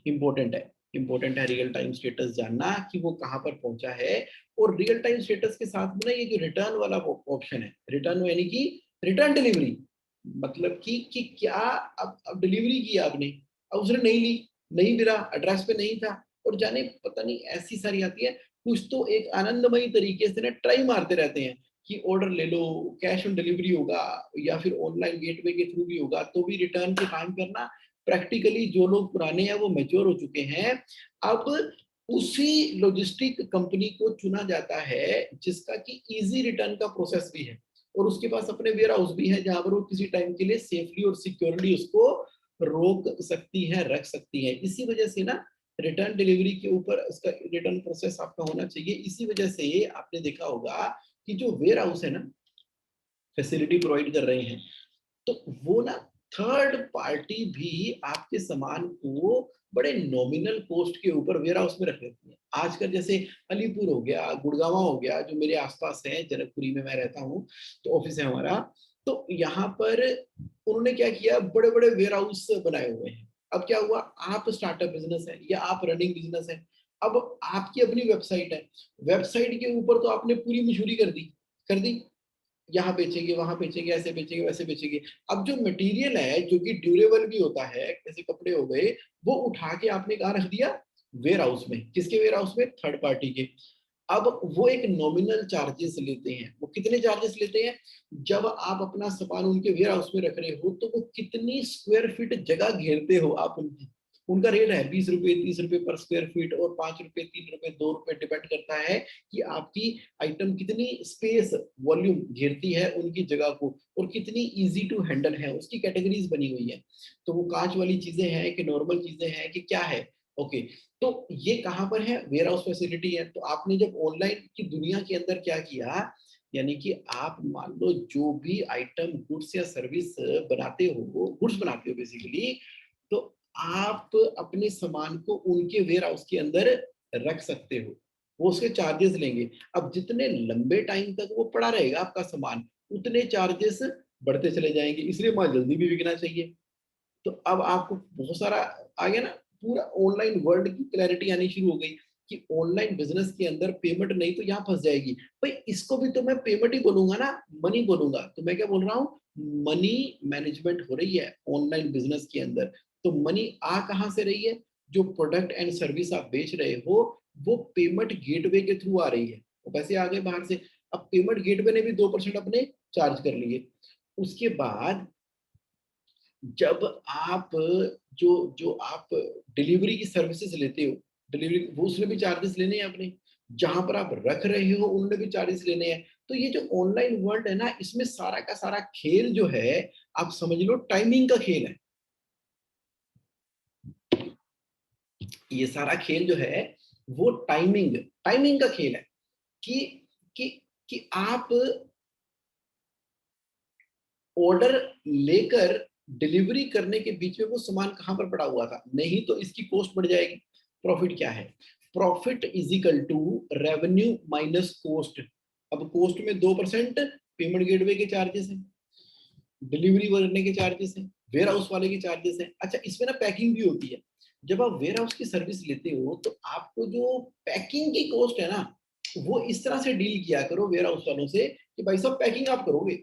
इंपॉर्टेंट है, इंपॉर्टेंट है रियल टाइम स्टेटस जानना कि वो कहाँ पर पहुंचा है। और रियल टाइम स्टेटस के साथ में ना ये जो रिटर्न वाला ऑप्शन है, रिटर्न यानी कि रिटर्न डिलीवरी, मतलब कि क्या, अब डिलीवरी की आपने, अब उसने नहीं ली, नहीं मिला, एड्रेस पे नहीं था, और जाने पता नहीं ऐसी सारी आती है। कुछ तो एक आनंदमयी तरीके से ना ट्राई मारते रहते हैं कि ऑर्डर ले लो, कैश ऑन डिलीवरी होगा या फिर ऑनलाइन गेटवे के थ्रू भी होगा, तो भी रिटर्न के टाइम करना प्रैक्टिकली जो लोग पुराने हैं वो मैच्योर हो चुके हैं। अब उसी लॉजिस्टिक कंपनी को चुना जाता है जिसका कि इजी रिटर्न का प्रोसेस भी है और उसके पास अपने वेयर हाउस भी है जहां पर वो किसी टाइम के लिए सेफली और सिक्योरली उसको रोक सकती है, रख सकती है। इसी वजह से ना रिटर्न डिलीवरी के ऊपर उसका रिटर्न प्रोसेस आपका होना चाहिए। इसी वजह से आपने देखा होगा कि जो वेयर हाउस है ना फैसिलिटी प्रोवाइड कर रहे हैं, तो वो ना थर्ड पार्टी भी आपके सामान को बड़े नॉमिनल कॉस्ट के ऊपर वेयर हाउस में रख लेती है। आजकल जैसे अलीपुर हो गया, गुड़गांव हो गया, जो मेरे आसपास है, जनकपुरी में मैं रहता हूँ, तो ऑफिस है हमारा। तो यहाँ पर उन्होंने क्या किया, बड़े बड़े वेयर हाउस बनाए हुए हैं। अब क्या हुआ, आप स्टार्टअप बिजनेस है या आप रनिंग बिजनेस है, अब आपकी अपनी वेबसाइट है, वेबसाइट के ऊपर तो आपने पूरी मशहूरी कर दी, यहाँ बेचेंगे, वहां बेचेंगे, ऐसे बेचेंगे, वैसे बेचेंगे। अब जो मटेरियल है जो कि ड्यूरेबल भी होता है, जैसे कपड़े हो गए, वो उठा के आपने कहाँ रख दिया, वेयर हाउस में। किसके वेयर हाउस में, थर्ड पार्टी के। अब वो एक नॉमिनल चार्जेस लेते हैं। वो कितने चार्जेस लेते हैं, जब आप अपना सामान उनके वेयर हाउस में रख रहे हो तो वो कितनी स्क्वायर फीट जगह घेरते हो आप उनकी, उनका रेट है 20 रुपए 30 रुपए पर स्क्वायर फीट, और 5 रुपए 3 रुपए 2 रुपए, डिपेंड करता है कि आपकी आइटम कितनी स्पेस वॉल्यूम घेरती है उनकी जगह को, और कितनी इजी टू हैंडल है, उसकी कैटेगरीज बनी हुई है। तो वो कांच वाली चीजें हैं कि नॉर्मल चीजें हैं कि क्या है। ओके, तो ये कहाँ पर है, वेयर हाउस फैसिलिटी है। तो आपने जब ऑनलाइन की दुनिया के अंदर क्या किया, यानी कि आप मान लो जो भी आइटम गुड्स या सर्विस बनाते हो, गुड्स बनाते हो बेसिकली, तो आप अपने सामान को उनके वेयर हाउस के अंदर रख सकते हो। वो उसके चार्जेस लेंगे। अब जितने लंबे टाइम तक वो पड़ा रहेगा आपका सामान, उतने चार्जेस बढ़ते चले जाएंगे, इसलिए माल जल्दी भी बिकना चाहिए। तो अब आपको बहुत सारा आ गया ना, पूरा ऑनलाइन वर्ल्ड की क्लैरिटी आनी शुरू हो गई कि ऑनलाइन बिजनेस के अंदर पेमेंट नहीं तो यहाँ फंस जाएगी। भाई इसको भी तो मैं पेमेंट ही बोलूंगा ना, मनी बोलूंगा। तो मैं क्या बोल रहा हूँ, मनी मैनेजमेंट हो रही है ऑनलाइन बिजनेस के अंदर। तो मनी आ कहाँ से रही है, जो प्रोडक्ट एंड सर्विस आप बेच रहे हो वो पेमेंट गेटवे के थ्रू आ रही है, वो पैसे आ गए बाहर से। अब पेमेंट गेटवे ने भी 2% अपने चार्ज कर लिए। उसके बाद जब आप जो जो आप डिलीवरी की सर्विसेज लेते हो, डिलीवरी वो उसने भी चार्जेस लेने हैं अपने, जहां पर आप रख रहे हो उन्होंने भी चार्जेस लेने हैं। तो ये जो ऑनलाइन वर्ल्ड है ना, इसमें सारा का सारा खेल जो है, आप समझ लो टाइमिंग का खेल है। ये सारा खेल जो है वो टाइमिंग टाइमिंग का खेल है कि कि कि आप ऑर्डर लेकर डिलीवरी करने के बीच में वो सामान कहाँ पर पड़ा हुआ था, नहीं तो इसकी कॉस्ट बढ़ जाएगी। प्रॉफिट क्या है, profit is equal to revenue minus cost. अब कॉस्ट में 2% पेमेंट गेटवे के चार्जेस हैं, डिलीवरी करने के चार्जेस हैं, वेयर हाउस वाले के चार्जेस हैं। अच्छा, इसमें ना पैकिंग भी होती है। जब आप वेयर हाउस की सर्विस लेते हो तो आपको जो पैकिंग की कॉस्ट है ना, वो इस तरह से डील किया करो वेयर हाउस वालों से कि भाई साहब पैकिंग आप करोगे,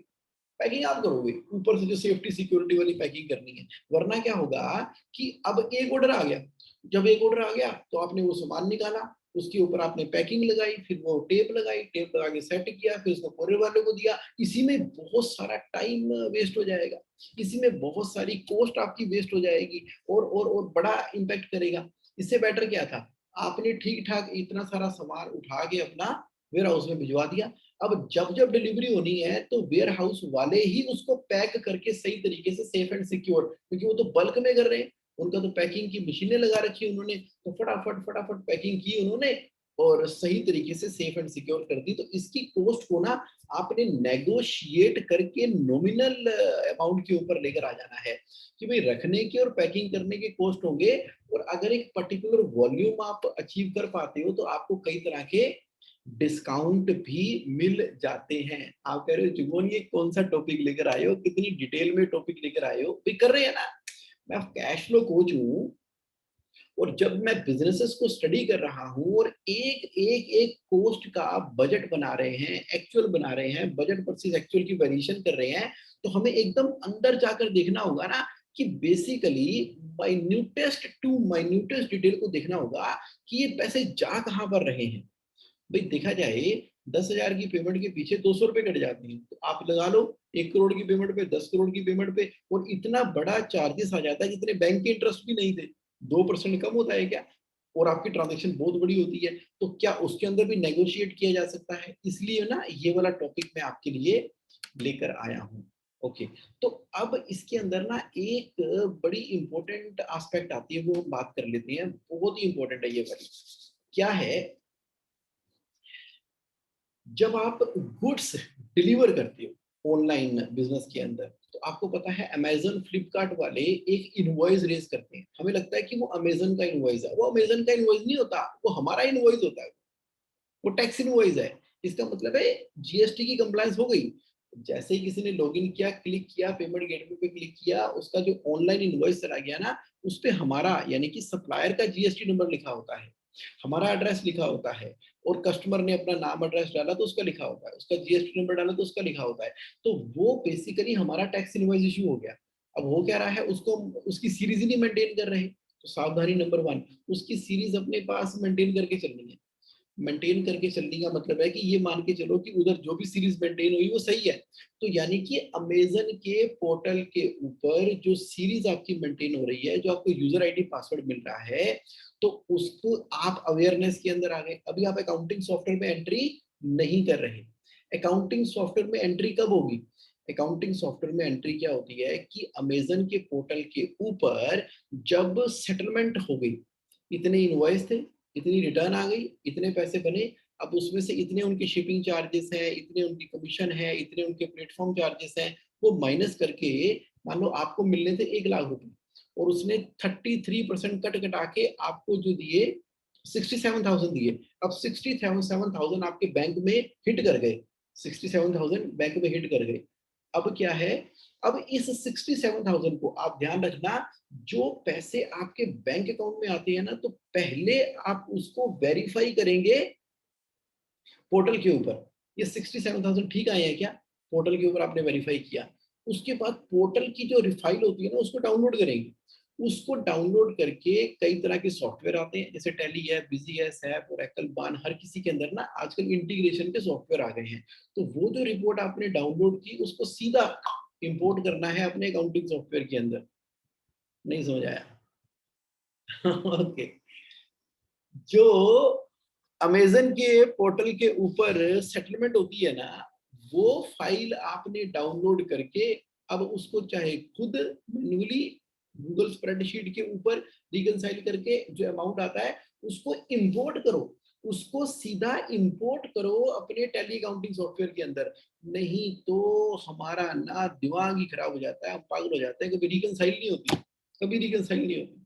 पैकिंग आप करोगे, ऊपर से जो सेफ्टी सिक्योरिटी वाली पैकिंग करनी है। वरना क्या होगा कि अब एक ऑर्डर आ गया, जब एक ऑर्डर आ गया तो आपने वो सामान निकाला, उसके ऊपर आपने पैकिंग लगाई, फिर वो टेप लगाई, टेप लगा के सेट किया, फिर उसको कोरियर वाले को दिया। इसी में बहुत सारा टाइम वेस्ट हो जाएगा, इसी में बहुत सारी कॉस्ट आपकी वेस्ट हो जाएगी, और बड़ा इम्पैक्ट करेगा। इससे बेटर क्या था, आपने ठीक ठाक इतना सारा सामान उठा के अपना वेयर हाउस में भिजवा दिया। अब जब जब डिलीवरी होनी है तो वेयर हाउस वाले ही उसको पैक करके सही तरीके से सेफ एंड सिक्योर, क्योंकि वो तो बल्क में कर रहे हैं, उनका तो पैकिंग की मशीनें लगा रखी है उन्होंने, तो फटाफट फटाफट पैकिंग की उन्होंने और सही तरीके से सेफ एंड सिक्योर कर दी। तो इसकी कॉस्ट को ना आपने नेगोशिएट करके नॉमिनल अमाउंट के ऊपर लेकर आ जाना है कि भाई रखने के और पैकिंग करने के कॉस्ट होंगे, और अगर एक पर्टिकुलर वॉल्यूम आप अचीव कर पाते हो तो आपको कई तरह के डिस्काउंट भी मिल जाते हैं। आप कह रहे हो जुगोन ये कौन सा टॉपिक लेकर आए हो, कितनी डिटेल में टॉपिक लेकर आए हो, भी कर रहे हैं ना। मैं कैश फ्लो कोच हूँ, और जब मैं बिजनेसेस को स्टडी कर रहा हूँ और एक कॉस्ट का बजट बना रहे हैं, एक्चुअल बना रहे हैं, बजट वर्सेस एक्चुअल की वेरिएशन कर रहे हैं, तो हमें एकदम अंदर जाकर देखना होगा ना कि basically minutest to minutest detail को देखना होगा कि ये पैसे जा कहाँ पर रहे हैं। भाई देखा जाए 10,000 की पेमेंट के पीछे 200 रुपए कट जाती हैं, तो आप लगा लो 1 करोड़ की पेमेंट पे, 10 करोड़ की पेमेंट पे, और इतना बड़ा चार्जेस आ जाता है कि इतने बैंक के इंटरेस्ट भी नहीं थे। 2% कम होता है क्या? और आपकी ट्रांजेक्शन बहुत बड़ी होती है, तो क्या उसके अंदर भी नेगोशिएट किया जा सकता है? इसलिए ना ये वाला टॉपिक मैं आपके लिए लेकर आया हूँ। ओके, तो अब इसके अंदर ना एक बड़ी इंपॉर्टेंट एस्पेक्ट आती है, वो हम बात कर लेते हैं, बहुत ही इंपॉर्टेंट है ये वाली। क्या है? जब आप गुड्स डिलीवर करते हो ऑनलाइन बिजनेस के अंदर, तो आपको पता है अमेजन फ्लिपकार्ट वाले एक इनवॉइस रेज करते हैं। हमें लगता है कि वो अमेजन का इनवॉइस है, वो अमेजन का इनवॉइस नहीं होता, वो हमारा इनवॉइस होता है, वो टैक्स इनवॉइस है। इसका मतलब है जीएसटी की कंप्लायंस हो गई। जैसे ही किसी ने लॉगिन किया, क्लिक किया, पेमेंट गेटवे पे क्लिक किया, उसका जो ऑनलाइन इनवॉइस चला गया ना, उस पे हमारा यानी कि सप्लायर का जीएसटी नंबर लिखा होता है, हमारा एड्रेस लिखा होता है, और कस्टमर ने अपना नाम एड्रेस डाला तो उसका लिखा होता है, उसका जीएसटी नंबर डाला तो उसका लिखा होता है। तो वो बेसिकली हमारा टैक्स इनवॉइस इशू हो गया। अब हो क्या रहा है, उसको उसकी सीरीज ही नहीं मेंटेन कर रहे, तो सावधानी नंबर 1, उसकी सीरीज अपने पास मेंटेन करके चलनी है। मेंटेन करके चलने का मतलब है कि ये मान के चलो कि उधर जो भी सीरीज मेंटेन हुई वो सही है। तो यानी कि अमेजन के पोर्टल के ऊपर जो सीरीज आपकी मेंटेन हो रही है, जो आपको यूजर आईडी पासवर्ड मिल रहा है, तो उसको आप अवेयरनेस के अंदर आ गए। अभी आप अकाउंटिंग सॉफ्टवेयर में एंट्री नहीं कर रहे। अकाउंटिंग सॉफ्टवेयर में एंट्री कब होगी? अकाउंटिंग सॉफ्टवेयर में एंट्री क्या होती है कि अमेजन के पोर्टल के ऊपर जब सेटलमेंट हो गई, इतने इनवॉइस थे, इतनी रिटर्न आ गई, इतने पैसे बने, अब उसमें से इतने उनके शिपिंग चार्जेस हैं, इतने उनकी कमीशन है, इतने उनके प्लेटफॉर्म चार्जेस हैं, वो माइनस करके मान लो आपको मिलने थे 1 लाख रुपए, और उसने 33% कट कटा के आपको जो दिए 67,000 दिए। अब 67,000 आपके बैंक में हिट कर गए, 67,000 बैंक में हिट कर गए। अब क्या है, अब इस 67,000 को आप ध्यान रखना, जो पैसे आपके बैंक अकाउंट में आते हैं ना, तो पहले आप उसको वेरीफाई करेंगे पोर्टल के ऊपर, ये 67,000 ठीक आए हैं क्या? पोर्टल के ऊपर आपने वेरीफाई किया। उसके बाद पोर्टल की जो रिफाइल होती है ना, उसको डाउनलोड करेंगे। उसको डाउनलोड करके कई तरह के सॉफ्टवेयर आते हैं, जैसे टैली है, बिजी है, सैप, ओरेकल, बान, हर किसी के अंदर ना आजकल इंटीग्रेशन के सॉफ्टवेयर आ गए हैं। तो वो जो रिपोर्ट आपने डाउनलोड की, उसको सीधा इंपोर्ट करना है अपने अकाउंटिंग सॉफ्टवेयर के अंदर। नहीं समझ आया? ओके। जो अमेजन के पोर्टल के ऊपर सेटलमेंट होती है ना, वो फाइल आपने डाउनलोड करके अब उसको चाहे खुद मैन्युअली गूगल स्प्रेडशीट के ऊपर रिकंसाइल करके जो अमाउंट आता है उसको इंपोर्ट करो, उसको सीधा इंपोर्ट करो अपने टैली अकाउंटिंग सॉफ्टवेयर के अंदर। नहीं तो हमारा ना दिमाग ही खराब हो जाता है, हम पागल हो जाते हैं, कभी रिकंसाइल नहीं होती, कभी रिकंसाइल नहीं होती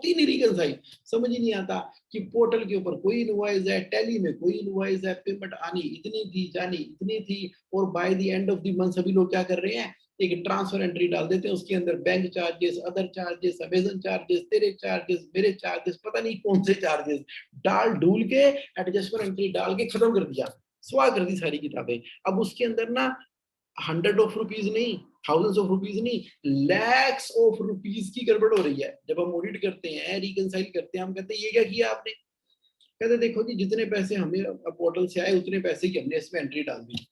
नहीं रिकंसाइल। समझ ही नहीं आता कि पोर्टल के ऊपर कोई इनवॉइस है, टैली में कोई इनवॉइस है, पेमेंट आनी इतनी थी, जानी इतनी थी, और by the end of the month सभी लोग क्या कर रहे हैं, एक ट्रांसफर एंट्री डाल देते हैं, उसके अंदर bank charges, other charges, Amazon charges, तेरे चार्जेस, मेरे चार्जेस, पता नहीं कौन से चार्जेस डाल डूल के एडजस्टमेंट एंट्री डाल के खत्म कर दिया, स्वाह कर दी सारी किताबें। अब उसके अंदर ना हंड्रेड ऑफ रुपीज नहीं, थाउजेंड्स ऑफ रुपीज नहीं, लैक्स ऑफ रुपीज की गड़बड़ हो रही है। जब हम ऑडिट करते हैं, रिकंसाइल करते हैं, हम कहते हैं ये क्या किया आपने? कहते देखो जी, जितने पैसे हमें पोर्टल से आए उतने पैसे की हमने इसमें एंट्री डाल दी।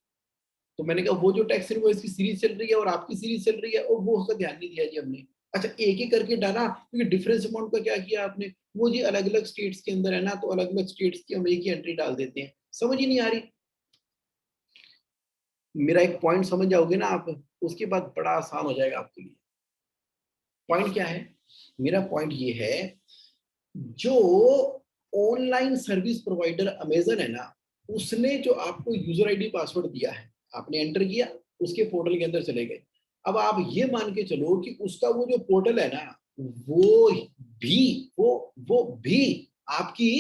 तो मैंने कहा वो जो टैक्स इनवॉइस की सीरीज चल रही है और आपकी सीरीज चल रही है, और वो उसका ध्यान नहीं दिया जी हमने। अच्छा, एक एक करके डाला, क्योंकि डिफरेंस अमाउंट का क्या किया आपने, वो जी अलग अलग स्टेट्स के अंदर है ना, तो अलग अलग स्टेट्स की हम एक ही एंट्री डाल देते हैं। समझ ही नहीं आ रही। मेरा एक पॉइंट समझ जाओगे ना आप, उसके बाद बड़ा आसान हो जाएगा आपके लिए। पॉइंट क्या है? मेरा पॉइंट ये है, जो ऑनलाइन सर्विस प्रोवाइडर अमेजन है ना, उसने जो आपको यूजर आईडी पासवर्ड दिया है, आपने एंटर किया, उसके पोर्टल के अंदर चले गए। अब आप ये मान के चलो कि उसका वो जो पोर्टल है ना, वो भी वो भी आपकी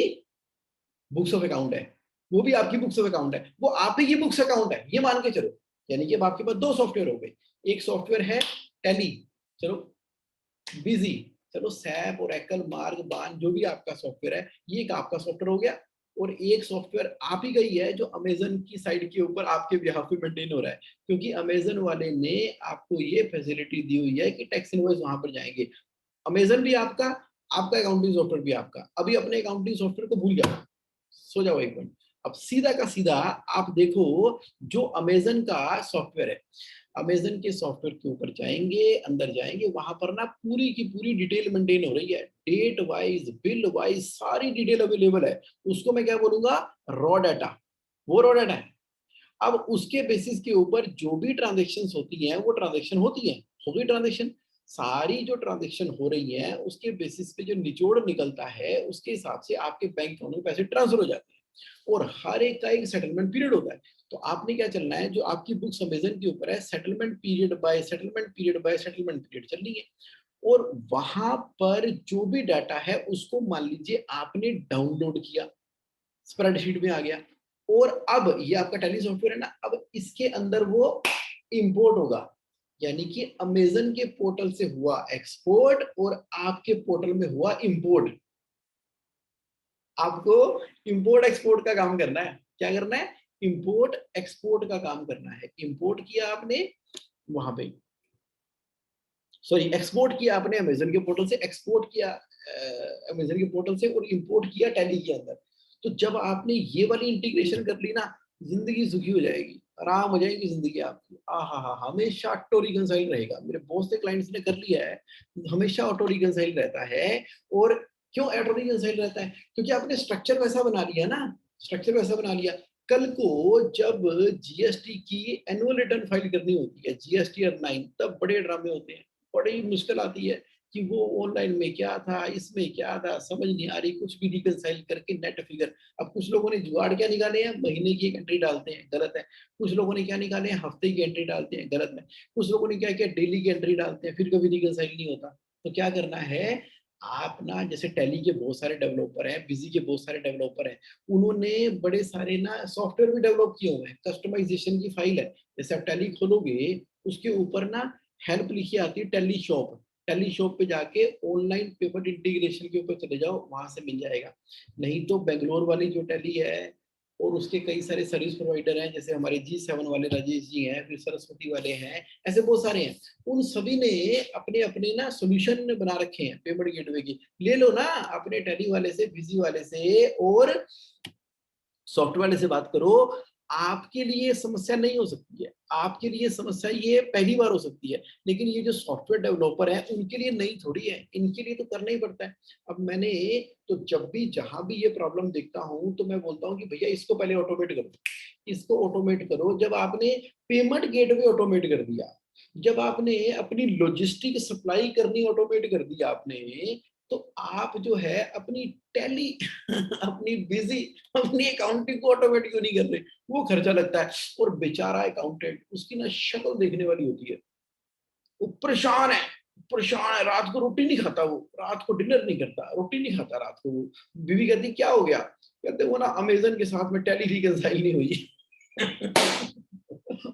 बुक्स ऑफ अकाउंट है, वो भी आपकी बुक्स ऑफ अकाउंट है, वो आप ही की बुक्स अकाउंट है, ये मान के चलो। यानी कि अब आपके पास दो सॉफ्टवेयर हो गए। एक सॉफ्टवेयर है टैली, चलो, बिजी, चलो, सैप और एकल, मार्ग, बान, जो भी आपका सॉफ्टवेयर है, ये एक आपका सॉफ्टवेयर हो गया। और एक सॉफ्टवेयर आप ही का ही है, जो अमेजन की साइड के ऊपर आपके बिहाफ पे मेंटेन हो रहा है, क्योंकि अमेजन वाले ने आपको ये फैसिलिटी दी हुई है कि टैक्स इनवॉइस वहां पर जाएंगे। अमेजन भी आपका, आपका अकाउंटिंग सॉफ्टवेयर भी आपका। अभी अपने अकाउंटिंग सॉफ्टवेयर को भूल जाओ, सो जाओ एक मिनट। अब सीधा का सीधा आप देखो, जो अमेजन का सॉफ्टवेयर है, अमेजन के सॉफ्टवेयर के ऊपर जाएंगे, अंदर जाएंगे, वहां पर ना पूरी की पूरी डिटेल मेंटेन हो रही है, डेट वाइज, बिल वाइज, सारी डिटेल अवेलेबल है। उसको मैं क्या बोलूंगा, रॉ डाटा, वो रॉ डाटा है। अब उसके बेसिस के ऊपर जो भी ट्रांजेक्शन होती हैं वो ट्रांजेक्शन होती हैं, हो गई ट्रांजेक्शन, सारी जो ट्रांजेक्शन हो रही है उसके बेसिस पे जो निचोड़ निकलता है उसके हिसाब से आपके बैंक अकाउंट में पैसे ट्रांसफर हो जाते हैं, और हर एक का एक सेटलमेंट पीरियड होता है। तो आपने क्या चलना है, जो आपकी बुक्स अमेजन के ऊपर है, settlement period by settlement period by settlement period चल रही है, और वहां पर जो भी डाटा है उसको मान लीजिए आपने डाउनलोड किया, स्प्रेडशीट में आ गया, और अब ये आपका टैली सॉफ्टवेयर है ना, अब इसके अंदर वो इंपोर्ट होगा, यानी कि अमेजन के पोर्टल से हुआ एक्सपोर्ट और आपके पोर्टल में हुआ इंपोर्ट। आपको इंपोर्ट एक्सपोर्ट का काम करना है, क्या करना है, इंपोर्ट एक्सपोर्ट का काम करना है। इंपोर्ट किया आपने वहां पे, सॉरी एक्सपोर्ट किया आपने अमेजन के पोर्टल से, एक्सपोर्ट किया अमेजन के पोर्टल से, और इंपोर्ट किया टैली के अंदर। तो जब आपने ये वाली इंटीग्रेशन कर ली ना, जिंदगी सुखी हो जाएगी, आराम हो जाएगी जिंदगी आपकी। हा, हमेशा ऑटो रिकंसाइल रहेगा। मेरे बहुत से क्लाइंट्स ने कर लिया है, हमेशा ऑटो रिकंसाइल रहता है। और क्यों ऑटो रिकंसाइल रहता है, क्योंकि आपने स्ट्रक्चर वैसा बना लिया ना, स्ट्रक्चर वैसा बना लिया। कल को जब जीएसटी की एनुअल रिटर्न फाइल करनी होती है, जीएसटी और 9, तब बड़े ड्रामे होते हैं, बड़ी मुश्किल आती है कि वो ऑनलाइन में क्या था, इसमें क्या था, समझ नहीं आ रही, कुछ भी रिकंसाइल करके नेट फिगर। अब कुछ लोगों ने जुगाड़ क्या निकाले हैं, महीने की एक एंट्री डालते हैं, गलत है। कुछ लोगों ने क्या निकाले हैं, हफ्ते की एंट्री डालते हैं, गलत है। कुछ लोगों ने क्या किया, डेली की एंट्री डालते हैं, फिर कभी रिकंसाइल नहीं होता। तो क्या करना है, आप ना, जैसे टैली के बहुत सारे डेवलपर हैं, बिजी के बहुत सारे डेवलपर हैं, उन्होंने बड़े सारे ना सॉफ्टवेयर भी डेवलप किए हुए हैं, कस्टमाइजेशन की फाइल है। जैसे आप टैली खोलोगे, उसके ऊपर ना हेल्प लिखी आती है टैली शॉप, टैली शॉप पे जाके ऑनलाइन पेमेंट इंटीग्रेशन के ऊपर चले जाओ, वहां से मिल जाएगा। नहीं तो बेंगलोर वाली जो टैली है, और उसके कई सारे सर्विस प्रोवाइडर हैं, जैसे हमारे G7 वाले राजेश जी हैं, फिर सरस्वती वाले हैं, ऐसे बहुत सारे हैं। उन सभी ने अपने अपने ना सोल्यूशन बना रखे हैं पेमेंट गेटवे की। ले लो ना अपने टैली वाले से, बिजी वाले से और सॉफ्टवेयर वाले से बात करो। आपके लिए समस्या नहीं हो सकती है, आपके लिए समस्या ये पहली बार हो सकती है, लेकिन ये जो सॉफ्टवेयर डेवलपर हैं उनके लिए नहीं थोड़ी है, इनके लिए तो करना ही पड़ता है। अब मैंने तो जब भी जहां भी ये प्रॉब्लम देखता हूं तो मैं बोलता हूं कि भैया इसको पहले ऑटोमेट करो, इसको ऑटोमेट करो। जब आपने पेमेंट गेटवे ऑटोमेट कर दिया, जब आपने अपनी लॉजिस्टिक सप्लाई करनी ऑटोमेट कर दिया आपने, तो आप जो है अपनी टैली अपनी बिजी, अपनी अकाउंटिंग को ऑटोमेटिक क्यों नहीं कर रहे, वो खर्चा लगता है। और बेचारा अकाउंटेंट, उसकी ना शक्ल देखने वाली होती है, वो परेशान है, परेशान है, रात को रोटी नहीं खाता, वो रात को डिनर नहीं करता, रोटी नहीं खाता रात को वो। बीवी कहती क्या हो गया, कहते वो ना अमेजन के साथ में टैली रिकंसाइल नहीं हुई।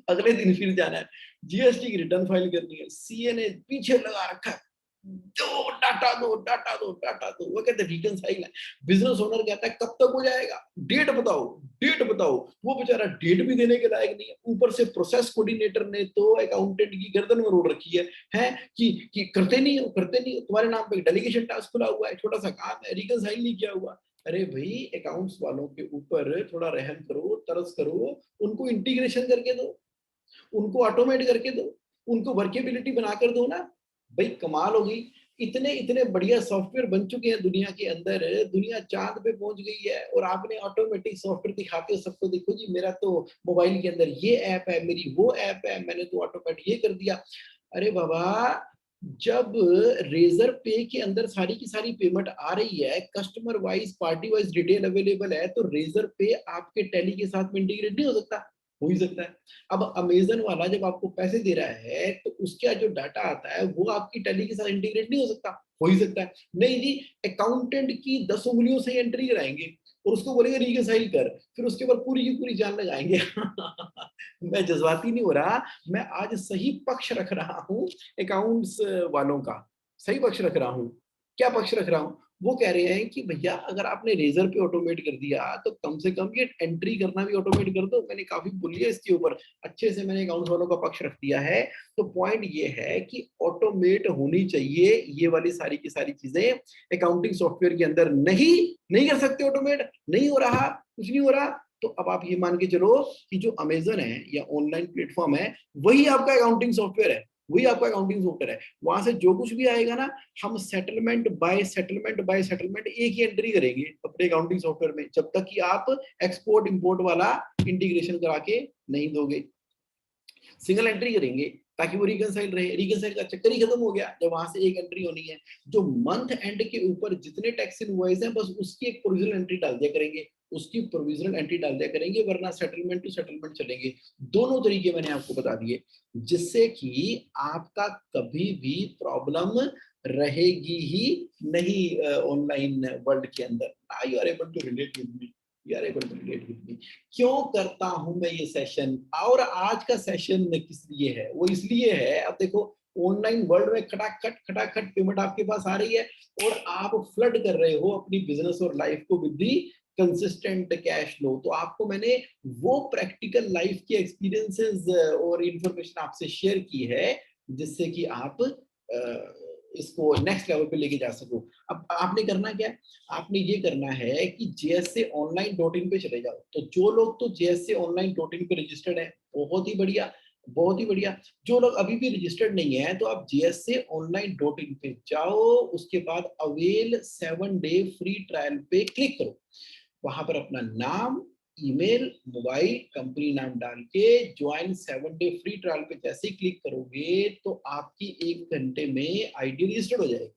अगले दिन फिर जाना है, जीएसटी की रिटर्न फाइल करनी है, सीए ने पीछे लगा रखा है, दो डाटा दो, डाटा दो, डाटा दो। वो कहते रिकंसाइल है। बिजनेस ओनर कहता है कब तक हो जाएगा, डेट बताओ, डेट बताओ। वो बेचारा डेट भी देने के लायक नहीं है। ऊपर से प्रोसेस कोऑर्डिनेटर ने तो अकाउंटेंट की गर्दन में रोड रखी है कि करते नहीं हो, करते नहीं हो, तुम्हारे नाम पे डेलीगेशन टास्क खुला हुआ है, छोटा सा काम है, रिकंसाइल नहीं किया हुआ। अरे भाई, अकाउंट्स वालों के ऊपर थोड़ा रहम करो, तरस करो, उनको इंटीग्रेशन करके दो, उनको ऑटोमेट करके दो, उनको वर्केबिलिटी बनाकर दो ना। भाई कमाल हो गई, इतने इतने बढ़िया सॉफ्टवेयर बन चुके हैं दुनिया के अंदर, दुनिया चांद पे पहुंच गई है, और आपने ऑटोमेटिक सॉफ्टवेयर दिखाते हो सबको, देखो जी मेरा तो मोबाइल के अंदर ये ऐप है, मेरी वो ऐप है, मैंने तो ऑटोमेटिक ये कर दिया। अरे बाबा, जब रेजर पे के अंदर सारी की सारी पेमेंट आ रही है, customer wise party wise detail available है, तो रेजर पे आपके टैली के साथ में इंटीग्रेट नहीं हो सकता, हो ही सकता है। अब अमेजन वाला जब आपको पैसे दे रहा है तो उसका जो डाटा आता है वो आपकी टैली के साथ इंटीग्रेट नहीं हो सकता, हो ही सकता है। नहीं जी, अकाउंटेंट की 10 उंगलियों से एंट्री कराएंगे और उसको बोलेंगे रिकंसाइल कर, फिर उसके बाद पूरी की पूरी जान लगाएंगे। मैं जज्बाती नहीं हो रहा, मैं आज सही पक्ष रख रहा हूँ अकाउंट्स वालों का, सही पक्ष रख रहा हूँ। क्या पक्ष रख रहा हूँ, वो कह रहे हैं कि भैया अगर आपने रेजर पे ऑटोमेट कर दिया तो कम से कम ये एंट्री करना भी ऑटोमेट कर दो। मैंने काफी बोली है इसके ऊपर, अच्छे से मैंने अकाउंट्स वालों का पक्ष रख दिया है। तो पॉइंट ये है कि ऑटोमेट होनी चाहिए ये वाली सारी की सारी चीजें। अकाउंटिंग सॉफ्टवेयर के अंदर नहीं नहीं कर सकते ऑटोमेट, नहीं हो रहा, कुछ नहीं हो रहा, तो अब आप ये मान के चलो कि जो अमेजन है या ऑनलाइन प्लेटफॉर्म है वही आपका अकाउंटिंग सॉफ्टवेयर है, वही आपका अकाउंटिंग सॉफ्टवेयर है। वहां से जो कुछ भी आएगा ना, हम settlement by settlement by settlement एक ही एंट्री करेंगे अपने अकाउंटिंग सॉफ्टवेयर में, जब तक कि आप एक्सपोर्ट इंपोर्ट वाला इंटीग्रेशन करा के नहीं दोगे। सिंगल एंट्री करेंगे ताकि वो रिकनसाइल रहे। रिकनसाइल का चक्कर ही खत्म हो गया जब वहां से एक एंट्री होनी है। जो मंथ एंड के ऊपर जितने टैक्स इनवॉइस हैं बस उसकी एक प्रोविजनल एंट्री डाल दिया करेंगे, उसकी प्रोविजनल एंट्री डाल दिया करेंगे, वरना सेटलमेंट टू सेटलमेंट चलेंगे। दोनों तरीके मैंने आपको बता दिए, जिससे कि आपका कभी भी प्रॉब्लम रहेगी ही नहीं ऑनलाइन वर्ल्ड के अंदर। Now you are able to relate with me, you are able to relate with me. क्यों करता हूं मैं ये सेशन, और आज का सेशन किस लिए है? वो इसलिए है, अब देखो ऑनलाइन वर्ल्ड में खटाखट पेमेंट आपके पास आ रही है और आप फ्लड कर रहे हो अपनी बिजनेस और लाइफ को with the consistent cash flow. तो आपको मैंने वो प्रैक्टिकल लाइफ के एक्सपीरियंसेस और इंफॉर्मेशन आपसे शेयर की है जिससे कि आप इसको नेक्स्ट लेवल पे लेके जा सको। अब आपने करना क्या है, आपने ये करना है कि jsaonline.in पे चले जाओ। तो जो लोग तो jsaonline.in पे रजिस्टर्ड है, बहुत ही बढ़िया, बहुत ही बढ़िया। जो लोग अभी भी रजिस्टर्ड नहीं है तो आप jsaonline.in पे जाओ, उसके बाद अवेल 7 डे फ्री ट्रायल पे क्लिक करो। वहां पर अपना नाम, ईमेल, मोबाइल, कंपनी नाम डाल के ज्वाइन 7 डे फ्री ट्रायल पे जैसे ही क्लिक करोगे तो आपकी 1 घंटे में आईडी रजिस्टर्ड हो जाएगी।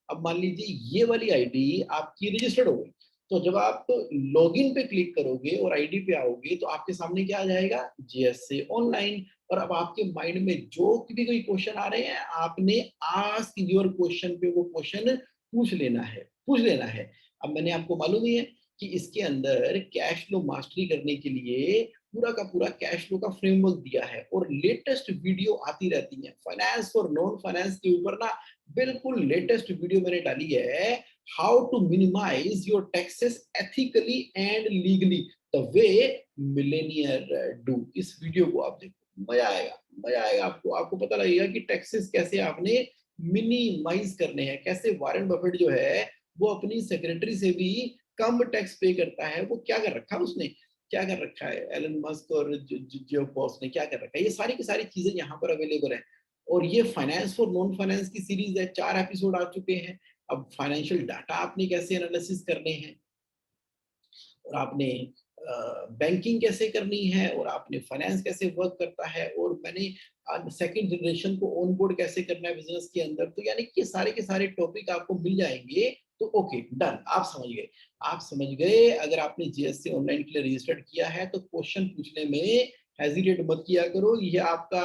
अब मान लीजिए ये वाली आईडी आपकी रजिस्टर्ड हो गई, तो जब आप लॉगिन पे क्लिक करोगे और आईडी पे आओगे तो आपके सामने क्या आ जाएगा, जीएसए ऑनलाइन। और अब आपके माइंड में जो भी कोई क्वेश्चन आ रहे हैं, आपने आस्क योर क्वेश्चन पे वो क्वेश्चन पूछ लेना है। अब मैंने आपको मालूम ही है कि इसके अंदर कैश फ्लो मास्टरी करने के लिए पूरा का पूरा कैश फ्लो का फ्रेमवर्क दिया है और लेटेस्ट वीडियो आती रहती है फाइनेंस और नॉन फाइनेंस के ऊपर ना। बिल्कुल लेटेस्ट वीडियो मैंने डाली है, how to minimise your taxes ethically and legally the way millionaire do. इस वीडियो को आप देखो, मजा आएगा, मजा आएगा आपको। आपको पता लगेगा कि टैक्सेस कैसे आपने मिनिमाइज करने हैं, कैसे वॉरेन बफेट जो है वो अपनी सेक्रेटरी से भी कम टैक्स पे करता है। वो क्या कर रखा है उसने, क्या कर रखा है एलन मस्क और जेफ बॉस ने क्या कर रखा है, ये सारी की सारी चीजें यहाँ पर अवेलेबल है। और ये फाइनेंस फॉर नॉन फाइनेंस की सीरीज है, 4 एपिसोड आ चुके हैं। अब फाइनेंशियल डाटा आपने कैसे एनालिसिस करने हैं, और आपने बैंकिंग कैसे करनी है, और आपने फाइनेंस कैसे वर्क करता है, और मैंने सेकंड जनरेशन को ऑन बोर्ड कैसे करना है बिजनेस के अंदर। तो यानी कि सारे के सारे टॉपिक आपको मिल जाएंगे। तो ओके डन, आप समझ गए, आप समझ गए। अगर आपने जीएसटी ऑनलाइन के लिए रजिस्टर्ड किया है तो क्वेश्चन पूछने में हेजिटेट मत किया करो, ये आपका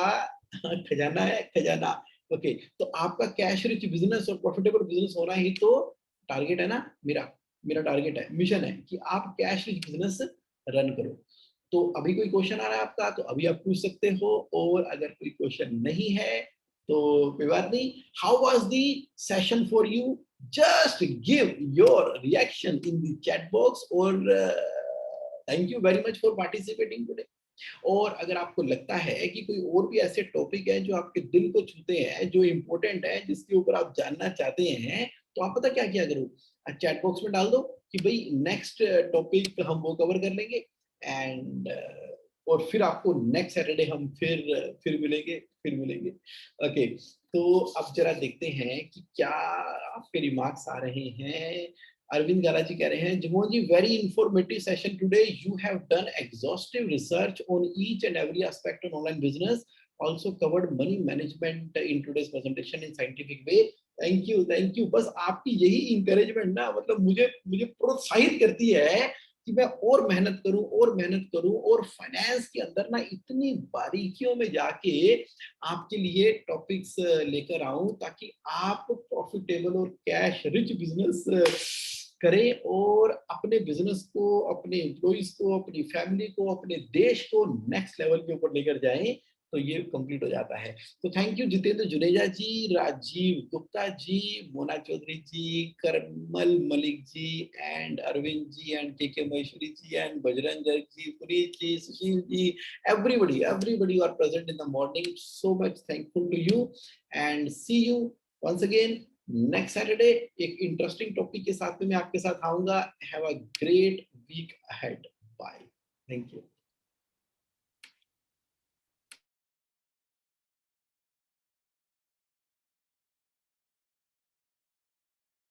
खजाना है, खजाना। ओके, तो आपका कैश रिच बिजनेस और प्रॉफिटेबल बिजनेस होना ही तो टारगेट है ना मेरा। मेरा टारगेट है, मिशन है कि आप कैश रिच बिजनेस रन करो। तो अभी कोई क्वेश्चन आ रहा है आपका तो अभी आप पूछ सकते हो, और अगर कोई क्वेश्चन नहीं है तो कोई बात नहीं। How was the session for you? Just give your reaction in the chat box, और thank you very much for participating today. और अगर आपको लगता है कि कोई और भी ऐसे टॉपिक है जो आपके दिल को छूते हैं, जो इम्पोर्टेंट है, जिसके ऊपर आप जानना चाहते हैं, तो आप पता क्या क्या करो, चैट बॉक्स में डाल दो कि भाई नेक्स्ट टॉपिक हम वो कवर कर लेंगे। एंड और फिर आपको नेक्स्ट सैटरडे हम फिर मिलेंगे, फिर मिलेंगे। ओके, तो अब जरा देखते हैं कि क्या आपके रिमार्क्स आ रहे हैं। अरविंद गाला जी कह रहे हैं, Jimon ji very informative session today, you have done exhaustive research on each and every aspect on online business, also covered money management in today's presentation in scientific way. Thank you, thank you. बस आपकी यही encouragement ना, मतलब मुझे मुझे प्रोत्साहित करती है कि मैं और मेहनत करूं, और मेहनत करूं, और फाइनेंस के अंदर ना इतनी बारीकियों में जाके आपके लिए टॉपिक्स लेकर आऊं ताकि आप प्रॉफिटेबल और कैश रिच बिजनेस करें, और अपने बिजनेस को, अपने एम्प्लॉइज को, अपनी फैमिली को, अपने देश को नेक्स्ट लेवल के ऊपर लेकर जाएं। तो ये कंप्लीट हो जाता है। तो thank you Jitendra Juneja ji, Rajiv Gupta ji, Mona Chaudhary ji, Karmal Malik ji, and Arvind ji, and K Maheshwari ji, and Bajrang Garg ji, Puneet ji, Sushil ji, everybody are present in the morning. So much thankful to you, and see you once again next Saturday एक इंटरेस्टिंग टॉपिक के साथ में मैं आपके साथ आऊंगा। Have a great week ahead, bye. Thank you.